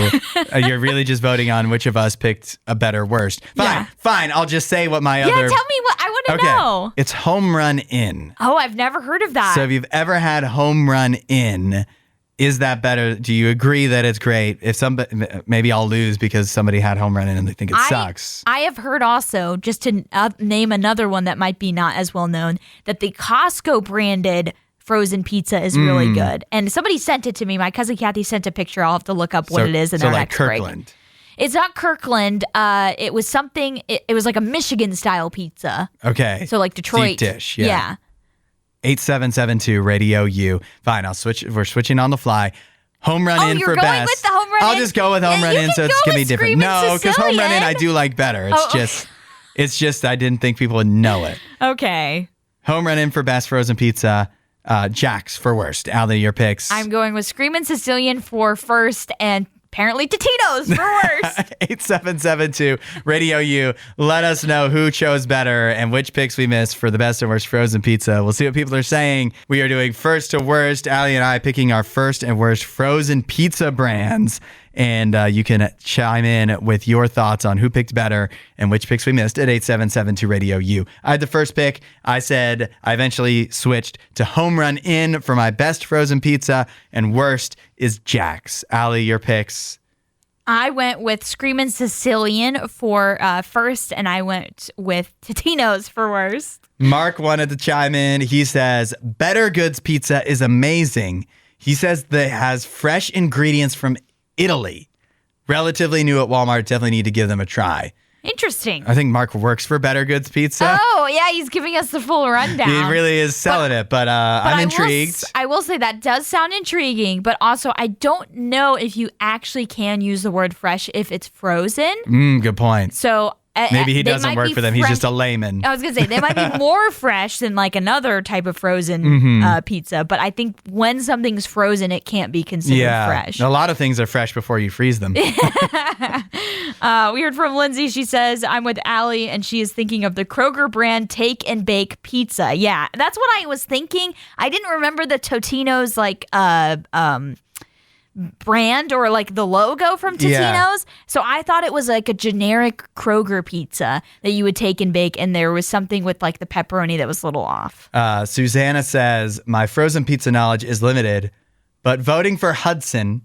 Speaker 1: You're really just voting on which of us picked a better worst. Fine. I'll just say what my other.
Speaker 2: Yeah, tell me what I want to know.
Speaker 1: It's Home Run Inn.
Speaker 2: Oh, I've never heard of that.
Speaker 1: So if you've ever had Home Run Inn, is that better? Do you agree that it's great? If somebody, maybe I'll lose because somebody had Home Run Inn and they think it sucks.
Speaker 2: I have heard also, just to name another one that might be not as well known, that the Costco branded frozen pizza is really good. And somebody sent it to me. My cousin Kathy sent a picture. I'll have to look up what it is in our next
Speaker 1: Kirkland.
Speaker 2: break. It's not Kirkland. It was something, it was like a Michigan style pizza.
Speaker 1: Okay.
Speaker 2: So like Detroit.
Speaker 1: Deep dish, yeah. 8772 Radio U. Fine, we're switching on the fly. Home Run Inn for best.
Speaker 2: Oh, you're going with the Home Run Inn?
Speaker 1: I'll just go with Home Run Inn, so it's going to be different. No, because Home Run Inn I do like better. It's just I didn't think people would know it.
Speaker 2: Okay.
Speaker 1: Home Run Inn for best frozen pizza. Jack's for worst. Allie, your picks.
Speaker 2: I'm going with Screamin' Sicilian for first and apparently Totino's for worst.
Speaker 1: 8772 Radio U. Let us know who chose better and which picks we missed for the best and worst frozen pizza. We'll see what people are saying. We are doing first to worst. Allie and I picking our first and worst frozen pizza brands. And you can chime in with your thoughts on who picked better and which picks we missed at 8772 Radio U. I had the first pick. I said I eventually switched to Home Run Inn for my best frozen pizza, and worst is Jack's. Allie, your picks.
Speaker 2: I went with Screamin' Sicilian for first, and I went with Totino's for worst.
Speaker 1: Mark wanted to chime in. He says, Better Goods Pizza is amazing. He says that it has fresh ingredients from Italy. Relatively new at Walmart. Definitely need to give them a try.
Speaker 2: Interesting.
Speaker 1: I think Mark works for Better Goods Pizza.
Speaker 2: Oh, yeah, he's giving us the full rundown.
Speaker 1: He really is selling it, but I'm intrigued.
Speaker 2: I will say that does sound intriguing, but also I don't know if you actually can use the word fresh if it's frozen.
Speaker 1: Good point.
Speaker 2: So
Speaker 1: maybe he doesn't work for them. He's just a layman.
Speaker 2: I was going to say, they might be more fresh than like another type of frozen pizza. But I think when something's frozen, it can't be considered fresh.
Speaker 1: A lot of things are fresh before you freeze them.
Speaker 2: We heard from Lindsay. She says, I'm with Allie, and she is thinking of the Kroger brand Take and Bake Pizza. Yeah, that's what I was thinking. I didn't remember the Totino's brand or like the logo from Totino's. Yeah. So I thought it was like a generic Kroger pizza that you would take and bake, and there was something with like the pepperoni that was a little off.
Speaker 1: Susanna says, my frozen pizza knowledge is limited, but voting for Hudson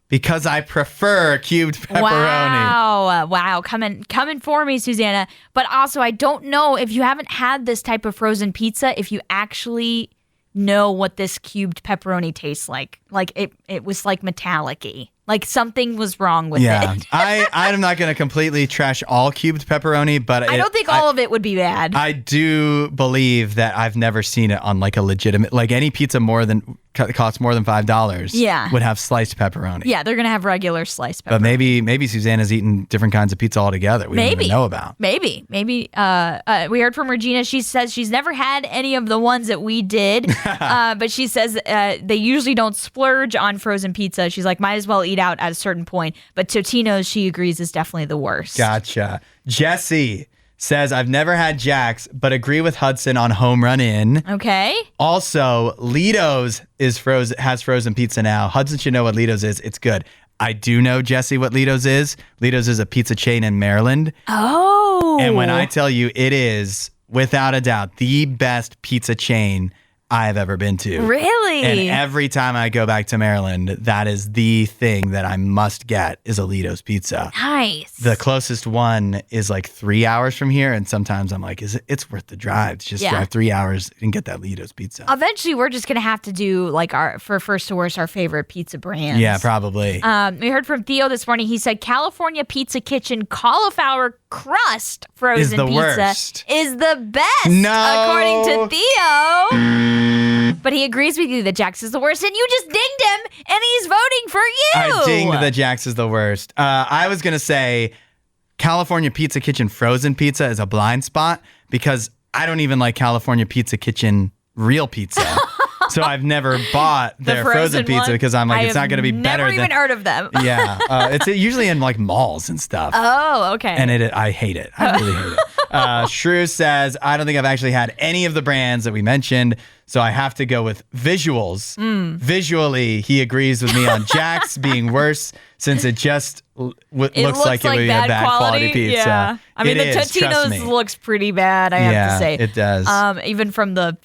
Speaker 1: because I prefer cubed pepperoni.
Speaker 2: Wow. Coming for me, Susanna. But also, I don't know if you haven't had this type of frozen pizza, if you actually know what this cubed pepperoni tastes like. Like it was like metallic-y. Like something was wrong with it.
Speaker 1: I'm not going to completely trash all cubed pepperoni, but
Speaker 2: I don't think all of it would be bad.
Speaker 1: I do believe that I've never seen it on like a legitimate, like any pizza costs more than $5 would have sliced pepperoni.
Speaker 2: Yeah, they're going to have regular sliced pepperoni.
Speaker 1: But maybe Susanna's eating different kinds of pizza altogether. We don't even know about.
Speaker 2: Maybe. We heard from Regina. She says she's never had any of the ones that we did, but she says they usually don't splurge on frozen pizza. She's like, might as well eat out at a certain point. But Totino's, she agrees, is definitely the worst.
Speaker 1: Gotcha. Jesse says, I've never had Jack's, but agree with Hudson on Home Run Inn.
Speaker 2: Okay.
Speaker 1: Also, Lido's has frozen pizza now. Hudson should know what Lido's is. It's good. I do know, Jesse, what Lido's is. Lido's is a pizza chain in Maryland.
Speaker 2: Oh.
Speaker 1: And when I tell you, it is, without a doubt, the best pizza chain I've ever been to.
Speaker 2: Really?
Speaker 1: And every time I go back to Maryland, that is the thing that I must get is a Lido's pizza.
Speaker 2: Nice.
Speaker 1: The closest one is like 3 hours from here, and sometimes I'm like, it's worth the drive to just drive 3 hours and get that Lido's pizza.
Speaker 2: Eventually, we're just gonna have to do like for first to worst, our favorite pizza brands.
Speaker 1: Yeah, probably.
Speaker 2: We heard from Theo this morning. He said California Pizza Kitchen cauliflower crust frozen pizza is the best, according to Theo. But he agrees with you that Jack's is the worst, and you just dinged him, and he's voting for you.
Speaker 1: I dinged that Jack's is the worst. I was going to say California Pizza Kitchen frozen pizza is a blind spot because I don't even like California Pizza Kitchen real pizza. So I've never bought their frozen pizza because I'm like, it's not going to be better than...
Speaker 2: Never even heard of them.
Speaker 1: Yeah. It's usually in like malls and stuff.
Speaker 2: Oh, okay.
Speaker 1: And I hate it. I really hate it. Shrew says, I don't think I've actually had any of the brands that we mentioned, so I have to go with visuals. Visually, he agrees with me on Jack's being worse since it just looks like it would be a bad quality pizza.
Speaker 2: Yeah. I mean, the Totino's looks pretty bad, I have to say.
Speaker 1: It does.
Speaker 2: Even from the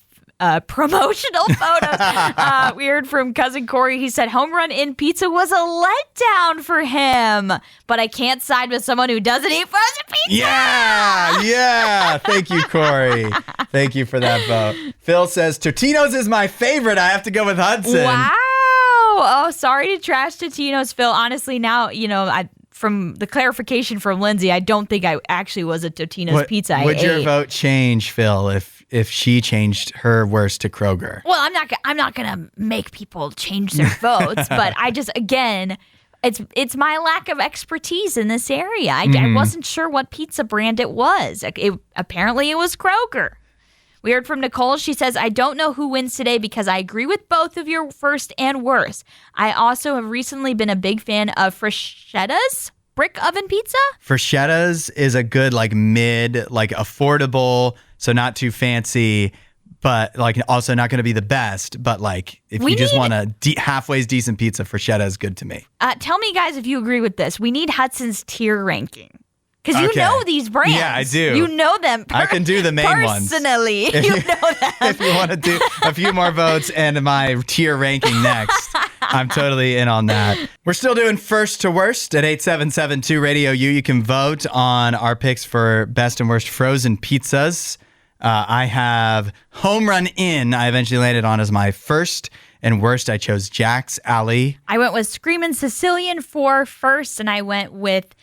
Speaker 2: promotional photos. We heard from Cousin Corey. He said Home Run Inn pizza was a letdown for him, but I can't side with someone who doesn't eat frozen pizza.
Speaker 1: Yeah. Thank you, Corey. Thank you for that vote. Phil says Totino's is my favorite. I have to go with Hudson.
Speaker 2: Wow. Oh, sorry to trash Totino's, Phil. Honestly, now, from the clarification from Lindsay, I don't think I actually was a Totino's pizza.
Speaker 1: Would your vote change, Phil, if she changed her worst to Kroger?
Speaker 2: Well, I'm not gonna make people change their votes, but I just, again, it's my lack of expertise in this area. I wasn't sure what pizza brand it was. Apparently it was Kroger. We heard from Nicole. She says, I don't know who wins today because I agree with both of your first and worst. I also have recently been a big fan of Freschetta's brick oven pizza.
Speaker 1: Freschetta's is a good, mid, affordable, so not too fancy, but also not going to be the best. But if you just want a halfway decent pizza, Freschetta is good to me.
Speaker 2: Tell me, guys, if you agree with this. We need Hudson's tier ranking. Because you know these brands.
Speaker 1: Yeah, I do.
Speaker 2: You know them
Speaker 1: I can do the main ones.
Speaker 2: Personally, you know them.
Speaker 1: If you want to do a few more votes and my tier ranking next, I'm totally in on that. We're still doing first to worst at 8772 Radio U. You can vote on our picks for best and worst frozen pizzas. I have Home Run Inn. I eventually landed on as my first and worst. I chose Jack's Alley.
Speaker 2: I went with Screamin' Sicilian for first, and I went with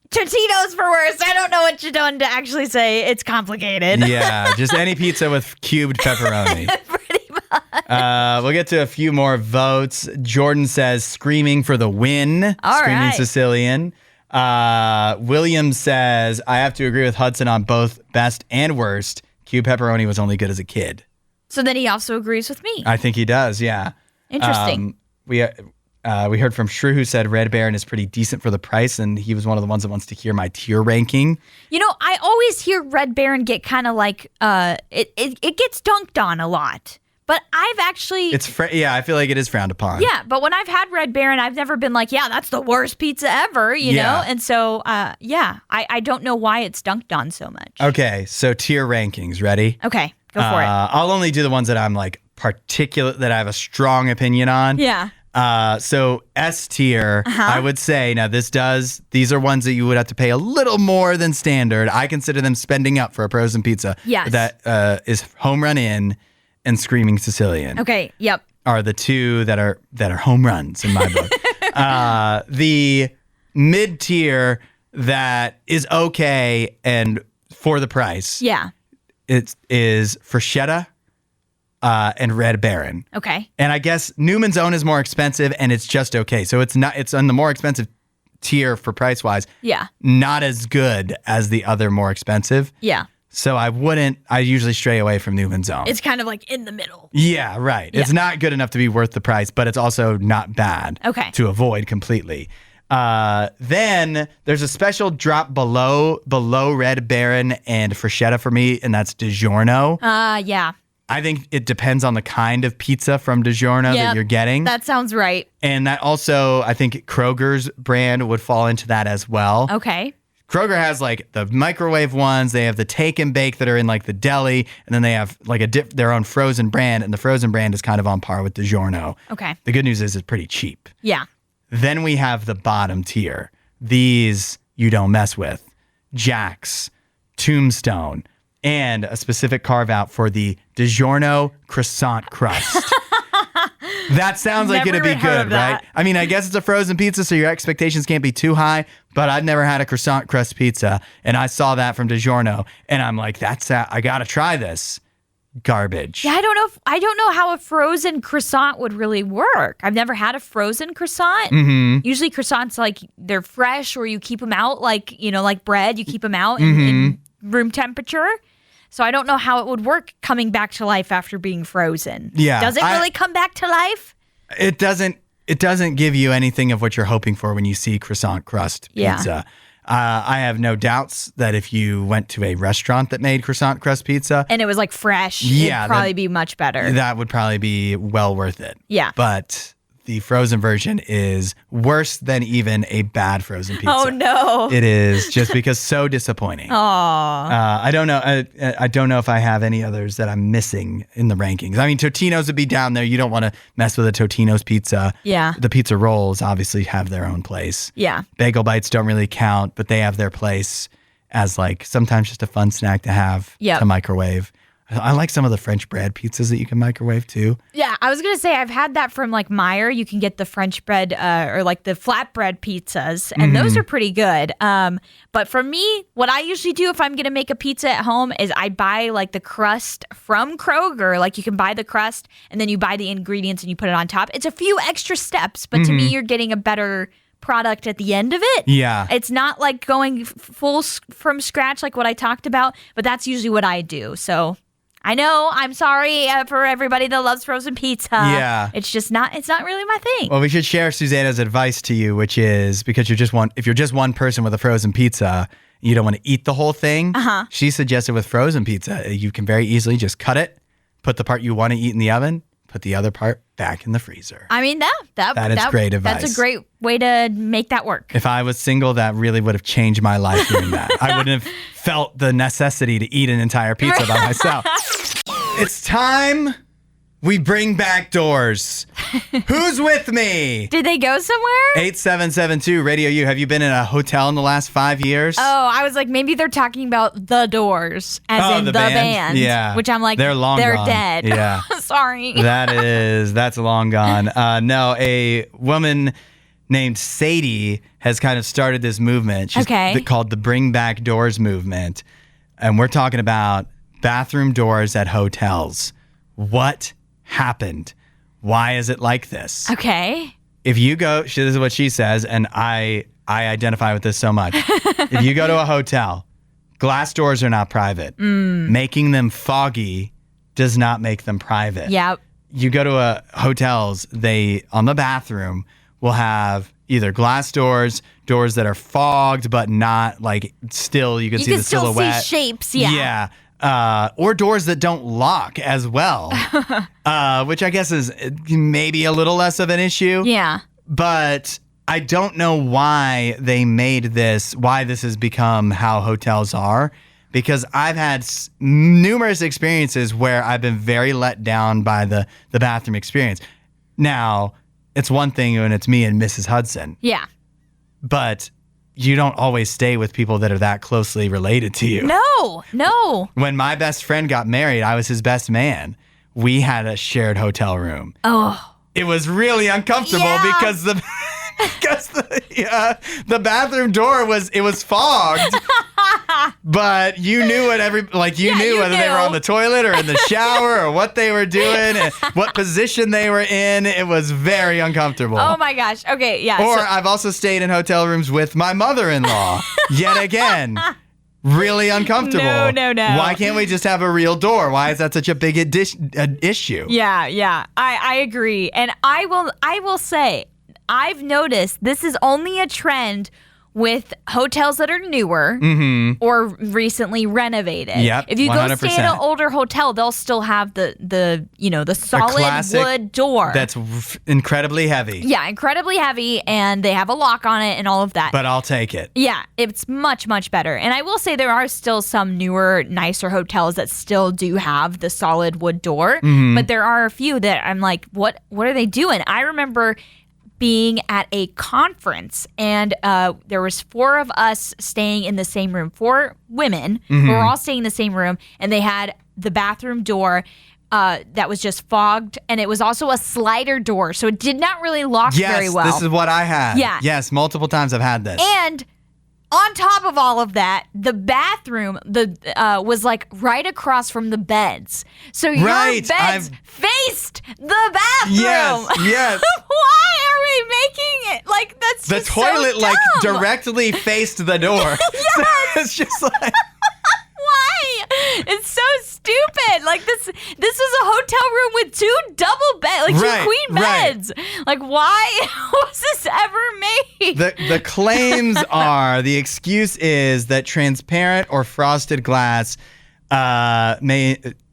Speaker 2: Totino's for worst. I don't know what you're doing to actually say. It's complicated.
Speaker 1: Yeah, just any pizza with cubed pepperoni.
Speaker 2: Pretty much.
Speaker 1: We'll get to a few more votes. Jordan says Screaming for the win.
Speaker 2: All
Speaker 1: Screaming
Speaker 2: right.
Speaker 1: Sicilian. William says, I have to agree with Hudson on both best and worst. Cubed pepperoni was only good as a kid.
Speaker 2: So then he also agrees with me.
Speaker 1: I think he does, yeah.
Speaker 2: Interesting.
Speaker 1: We heard from Shrew, who said Red Baron is pretty decent for the price, and he was one of the ones that wants to hear my tier ranking.
Speaker 2: I always hear Red Baron get kind of it gets dunked on a lot. But I've actually...
Speaker 1: I feel like it is frowned upon.
Speaker 2: Yeah, but when I've had Red Baron, I've never been like, yeah, that's the worst pizza ever, you know? And so, I don't know why it's dunked on so much.
Speaker 1: Okay, so tier rankings. Ready?
Speaker 2: Okay, go for it.
Speaker 1: I'll only do the ones that I'm that I have a strong opinion on.
Speaker 2: Yeah.
Speaker 1: So S tier, I would say, now these are ones that you would have to pay a little more than standard. I consider them spending up for a frozen pizza.
Speaker 2: Yes.
Speaker 1: That is Home Run Inn and Screaming Sicilian.
Speaker 2: Okay, yep.
Speaker 1: Are the two that are home runs in my book. The mid tier that is okay and for the price.
Speaker 2: Yeah.
Speaker 1: It is Freschetta and Red Baron.
Speaker 2: Okay.
Speaker 1: And I guess Newman's Own is more expensive and it's just okay. So it's on the more expensive tier for price wise.
Speaker 2: Yeah.
Speaker 1: Not as good as the other more expensive.
Speaker 2: Yeah.
Speaker 1: So I usually stray away from Newman's Own.
Speaker 2: It's kind of in the middle.
Speaker 1: Yeah, right. Yeah. It's not good enough to be worth the price, but it's also not bad to avoid completely. Then there's a special drop below Red Baron and Freschetta for me, and that's DiGiorno.
Speaker 2: Yeah.
Speaker 1: I think it depends on the kind of pizza from DiGiorno that you're getting.
Speaker 2: That sounds right.
Speaker 1: And that also, I think Kroger's brand would fall into that as well.
Speaker 2: Okay.
Speaker 1: Kroger has the microwave ones. They have the take and bake that are in the deli, and then they have their own frozen brand, and the frozen brand is kind of on par with DiGiorno.
Speaker 2: Okay.
Speaker 1: The good news is it's pretty cheap.
Speaker 2: Yeah.
Speaker 1: Then we have the bottom tier. These you don't mess with. Jack's, Tombstone, and a specific carve out for the DiGiorno croissant crust. That sounds like it'd be good, right? I mean, I guess it's a frozen pizza, so your expectations can't be too high, but I've never had a croissant crust pizza, and I saw that from DiGiorno, and I'm like, I gotta try this. Garbage.
Speaker 2: Yeah, I don't know how a frozen croissant would really work. I've never had a frozen croissant.
Speaker 1: Mm-hmm.
Speaker 2: Usually croissants, they're fresh, or you keep them out like bread, you keep them out in room temperature. So I don't know how it would work coming back to life after being frozen.
Speaker 1: Yeah.
Speaker 2: Does it really come back to life?
Speaker 1: It doesn't give you anything of what you're hoping for when you see croissant crust pizza. I have no doubts that if you went to a restaurant that made croissant crust pizza
Speaker 2: and it was like fresh,
Speaker 1: yeah,
Speaker 2: it'd probably be much better.
Speaker 1: That would probably be well worth it.
Speaker 2: Yeah.
Speaker 1: But the frozen version is worse than even a bad frozen pizza.
Speaker 2: Oh no.
Speaker 1: It is just because so disappointing. I don't know. I don't know if I have any others that I'm missing in the rankings. I mean, Totino's would be down there. You don't want to mess with a Totino's pizza.
Speaker 2: Yeah.
Speaker 1: The pizza rolls obviously have their own place.
Speaker 2: Yeah.
Speaker 1: Bagel bites don't really count, but they have their place as like sometimes just a fun snack to have to microwave. I like some of the French bread pizzas that you can microwave too.
Speaker 2: Yeah, I was going to say I've had that from like Meyer. You can get the French bread or like the flatbread pizzas, and those are pretty good. But for me, what I usually do if I'm going to make a pizza at home is I buy like the crust from Kroger. Like you can buy the crust and then you buy the ingredients and you put it on top. It's a few extra steps, but to me, you're getting a better product at the end of it.
Speaker 1: Yeah.
Speaker 2: It's not like going full from scratch like what I talked about, but that's usually what I do. So I know. I'm sorry for everybody that loves frozen pizza.
Speaker 1: Yeah.
Speaker 2: It's just not. It's not really my thing.
Speaker 1: Well, we should share Susanna's advice to you, which is because if you're just one person with a frozen pizza, you don't want to eat the whole thing. She suggested with frozen pizza, you can very easily just cut it, put the part you want to eat in the oven, put the other part back in the freezer.
Speaker 2: I mean, that
Speaker 1: is great advice.
Speaker 2: That's a great way to make that work.
Speaker 1: If I was single, that really would have changed my life doing that. I wouldn't have felt the necessity to eat an entire pizza by myself. It's time we bring back doors. Who's with me?
Speaker 2: Did they go somewhere?
Speaker 1: 8772 Radio U. Have you been in a hotel in the last 5 years?
Speaker 2: Oh, I was like, maybe they're talking about The Doors, as in the band.
Speaker 1: Yeah.
Speaker 2: Which I'm like,
Speaker 1: they're gone.
Speaker 2: Dead.
Speaker 1: Yeah.
Speaker 2: Sorry.
Speaker 1: That's long gone. No, a woman named Sadie has kind of started this movement. She's called the Bring Back Doors movement. And we're talking about bathroom doors at hotels. What happened? Why is it like this?
Speaker 2: Okay.
Speaker 1: If you go, this is what she says, and I identify with this so much. If you go to a hotel, glass doors are not private. Making them foggy does not make them private.
Speaker 2: Yep.
Speaker 1: You go to hotels, they, on the bathroom, will have either glass doors that are fogged, but not like still you can see the silhouette. You
Speaker 2: can still see shapes, yeah.
Speaker 1: Yeah. Or doors that don't lock as well, which I guess is maybe a little less of an issue.
Speaker 2: Yeah.
Speaker 1: But I don't know why they made this, why this has become how hotels are, because I've had numerous experiences where I've been very let down by the bathroom experience. Now, it's one thing when it's me and Mrs. Hudson.
Speaker 2: Yeah.
Speaker 1: But you don't always stay with people that are that closely related to you.
Speaker 2: No.
Speaker 1: When my best friend got married, I was his best man. We had a shared hotel room.
Speaker 2: Oh.
Speaker 1: It was really uncomfortable because the bathroom door was fogged. But you knew what knew whether they were on the toilet or in the shower or what they were doing and what position they were in. It was very uncomfortable.
Speaker 2: Oh my gosh. Okay, yeah.
Speaker 1: Or I've also stayed in hotel rooms with my mother-in-law. Yet again, really uncomfortable.
Speaker 2: No.
Speaker 1: Why can't we just have a real door? Why is that such a big issue?
Speaker 2: Yeah. I agree. And I will say, I've noticed this is only a trend with hotels that are newer or recently renovated.
Speaker 1: Yep,
Speaker 2: if you
Speaker 1: 100%.
Speaker 2: go stay at an older hotel, they'll still have the solid wood door.
Speaker 1: That's incredibly heavy.
Speaker 2: Yeah, incredibly heavy, and they have a lock on it and all of that.
Speaker 1: But I'll take it.
Speaker 2: Yeah, it's much, much better. And I will say there are still some newer, nicer hotels that still do have the solid wood door. But there are a few that I'm like, what are they doing? I remember being at a conference, and there was 4 of us staying in the same room, 4 women who were all staying in the same room, and they had the bathroom door that was just fogged, and it was also a slider door, so it did not really lock very well.
Speaker 1: Yes, this is what I had.
Speaker 2: Yeah.
Speaker 1: Yes, multiple times I've had this.
Speaker 2: And on top of all of that, the bathroom was like right across from the beds. So your beds faced the bathroom.
Speaker 1: Yes.
Speaker 2: Why are we making it like that's
Speaker 1: the
Speaker 2: just
Speaker 1: toilet
Speaker 2: so dumb.
Speaker 1: Directly faced the door.
Speaker 2: Yes.
Speaker 1: So it's just like
Speaker 2: Why? It's so stupid. stupid. Like this is a hotel room with 2 double beds, like 2 queen beds. Like why was this ever made?
Speaker 1: The claims are, the excuse is that transparent or frosted glass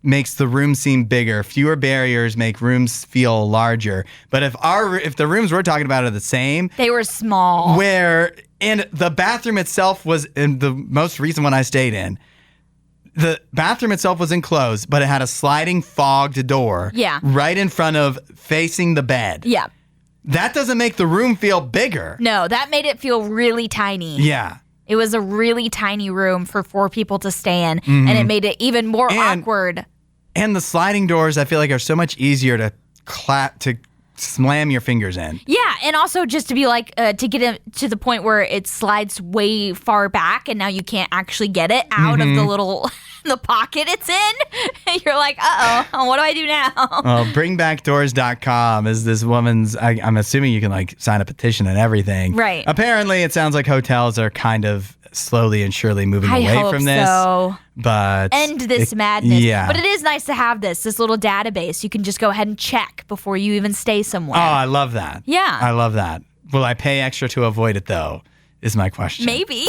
Speaker 1: makes the room seem bigger. Fewer barriers make rooms feel larger. But if the rooms we're talking about are the same,
Speaker 2: they were small.
Speaker 1: And the bathroom itself was, in the most recent one I stayed in, the bathroom itself was enclosed, but it had a sliding fogged door right in front of, facing the bed.
Speaker 2: Yeah.
Speaker 1: That doesn't make the room feel bigger.
Speaker 2: No, that made it feel really tiny.
Speaker 1: Yeah.
Speaker 2: It was a really tiny room for 4 people to stay in, and it made it even more awkward.
Speaker 1: And the sliding doors, I feel like, are so much easier to slam your fingers in.
Speaker 2: Yeah, and also just to be like, to get it to the point where it slides way far back, and now you can't actually get it out of the little the pocket it's in. You're like, uh-oh, what do I do now?
Speaker 1: Well, bringbackdoors.com is this woman's, I'm assuming you can like sign a petition and everything.
Speaker 2: Right.
Speaker 1: Apparently, it sounds like hotels are kind of slowly and surely moving away from this.
Speaker 2: So.
Speaker 1: But
Speaker 2: end this madness.
Speaker 1: Yeah.
Speaker 2: But it is nice to have this little database. You can just go ahead and check before you even stay somewhere.
Speaker 1: Oh, I love that.
Speaker 2: Yeah.
Speaker 1: I love that. Will I pay extra to avoid it, though, is my question.
Speaker 2: Maybe.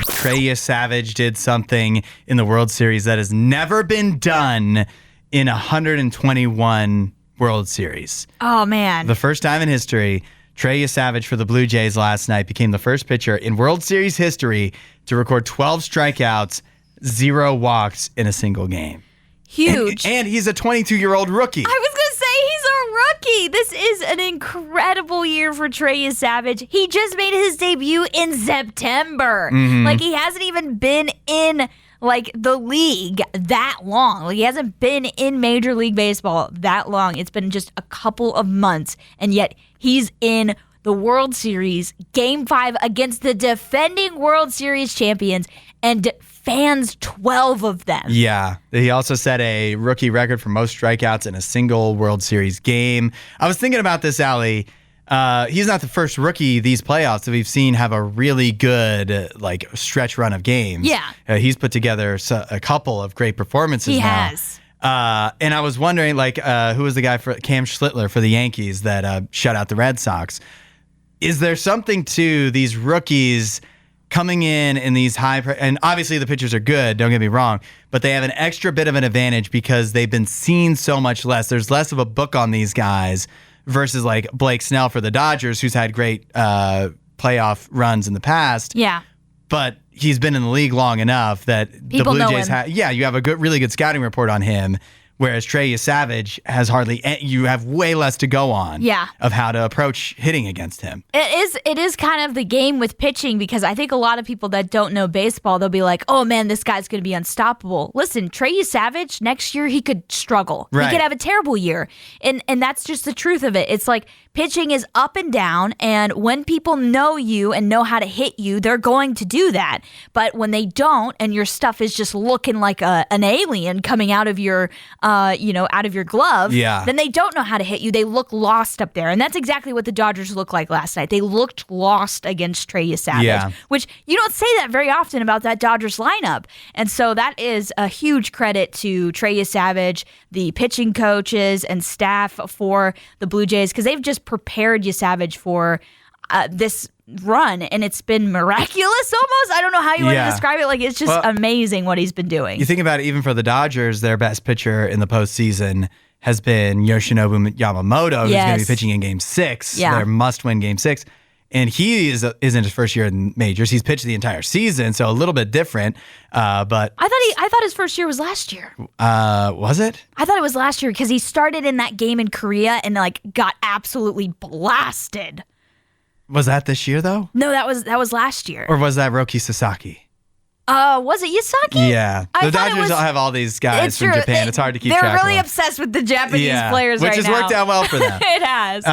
Speaker 1: Trey Savage did something in the World Series that has never been done in 121 World Series.
Speaker 2: Oh, man.
Speaker 1: The first time in history, Trey Savage for the Blue Jays last night became the first pitcher in World Series history to record 12 strikeouts, 0 walks in a single game.
Speaker 2: Huge.
Speaker 1: And he's a 22-year-old rookie.
Speaker 2: I was going to say he's a rookie. This is an incredible year for Trey Savage. He just made his debut in September. Like, he hasn't even been in like the league that long. Like, he hasn't been in Major League Baseball that long. It's been just a couple of months, and yet he's in the World Series, Game 5 against the defending World Series champions, and fans 12 of them.
Speaker 1: Yeah. He also set a rookie record for most strikeouts in a single World Series game. I was thinking about this, Allie. He's not the first rookie these playoffs that we've seen have a really good like stretch run of games.
Speaker 2: Yeah.
Speaker 1: He's put together a couple of great performances
Speaker 2: He
Speaker 1: now.
Speaker 2: has.
Speaker 1: And I was wondering, like, who was the guy for Cam Schlittler for the Yankees that shut out the Red Sox? Is there something to these rookies coming in these and obviously the pitchers are good, don't get me wrong, but they have an extra bit of an advantage because they've been seen so much less. There's less of a book on these guys versus like Blake Snell for the Dodgers, who's had great playoff runs in the past.
Speaker 2: Yeah.
Speaker 1: But he's been in the league long enough that
Speaker 2: People
Speaker 1: the Blue
Speaker 2: know
Speaker 1: Jays
Speaker 2: him.
Speaker 1: you have a really good scouting report on him. Whereas Trey Savage has you have way less to go on of how to approach hitting against him.
Speaker 2: It is kind of the game with pitching, because I think a lot of people that don't know baseball, they'll be like, oh man, this guy's going to be unstoppable. Listen, Trey Savage, next year he could struggle.
Speaker 1: Right.
Speaker 2: He could have a terrible year. And that's just the truth of it. It's like pitching is up and down, and when people know you and know how to hit you, they're going to do that. But when they don't, and your stuff is just looking like an alien coming out of your out of your glove, then they don't know how to hit you. They look lost up there. And that's exactly what the Dodgers looked like last night. They looked lost against Trey Savage, which you don't say that very often about that Dodgers lineup. And so that is a huge credit to Trey Savage, the pitching coaches and staff for the Blue Jays, because they've just prepared Savage for this run, and it's been miraculous almost. I don't know how you want to describe it. Like, it's just amazing what he's been doing.
Speaker 1: You think about it, even for the Dodgers, their best pitcher in the postseason has been Yoshinobu Yamamoto, who's going to be pitching in Game 6, their must-win Game 6. And he is in his first year in majors. He's pitched the entire season, so a little bit different. But
Speaker 2: I thought his first year was last year.
Speaker 1: Was it?
Speaker 2: I thought it was last year because he started in that game in Korea and like got absolutely blasted.
Speaker 1: Was that this year though?
Speaker 2: No, that was last year.
Speaker 1: Or was that Roki Sasaki?
Speaker 2: Was it Yasaki?
Speaker 1: Yeah. The Dodgers have all these guys from Japan. It's hard to keep track of.
Speaker 2: They're really obsessed with the Japanese players
Speaker 1: which has worked out well for them.
Speaker 2: It has.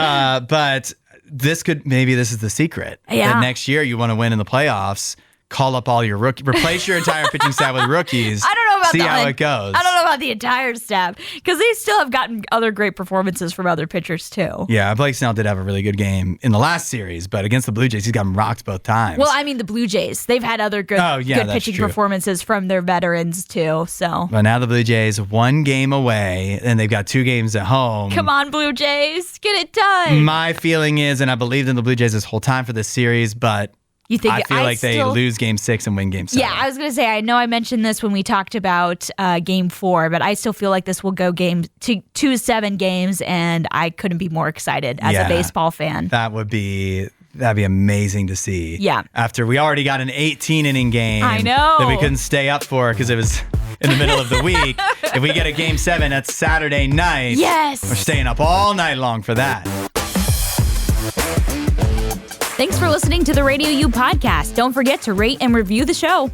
Speaker 1: But this is the secret.
Speaker 2: Yeah.
Speaker 1: That next year you want to win in the playoffs, call up all your replace your entire pitching staff with rookies.
Speaker 2: I don't know about
Speaker 1: see
Speaker 2: that.
Speaker 1: how it goes.
Speaker 2: I don't know about the entire staff because they still have gotten other great performances from other pitchers too.
Speaker 1: Yeah, Blake Snell did have a really good game in the last series, but against the Blue Jays, he's gotten rocked both times.
Speaker 2: Well, I mean, the Blue Jays, they've had other good pitching performances from their veterans too. So,
Speaker 1: but now the Blue Jays, 1 game away, and they've got 2 games at home.
Speaker 2: Come on, Blue Jays, get it done.
Speaker 1: My feeling is, and I believed in the Blue Jays this whole time for this series, but I feel like they lose Game 6 and win Game 7.
Speaker 2: Yeah, I was going to say, I know I mentioned this when we talked about Game 4, but I still feel like this will go 2-7 games, and I couldn't be more excited as a baseball fan.
Speaker 1: That'd be amazing to see.
Speaker 2: Yeah.
Speaker 1: After we already got an 18-inning game.
Speaker 2: I know.
Speaker 1: That we couldn't stay up for because it was in the middle of the week. If we get a Game 7, that's Saturday night.
Speaker 2: Yes.
Speaker 1: We're staying up all night long for that.
Speaker 2: Thanks for listening to the RadioU Podcast. Don't forget to rate and review the show.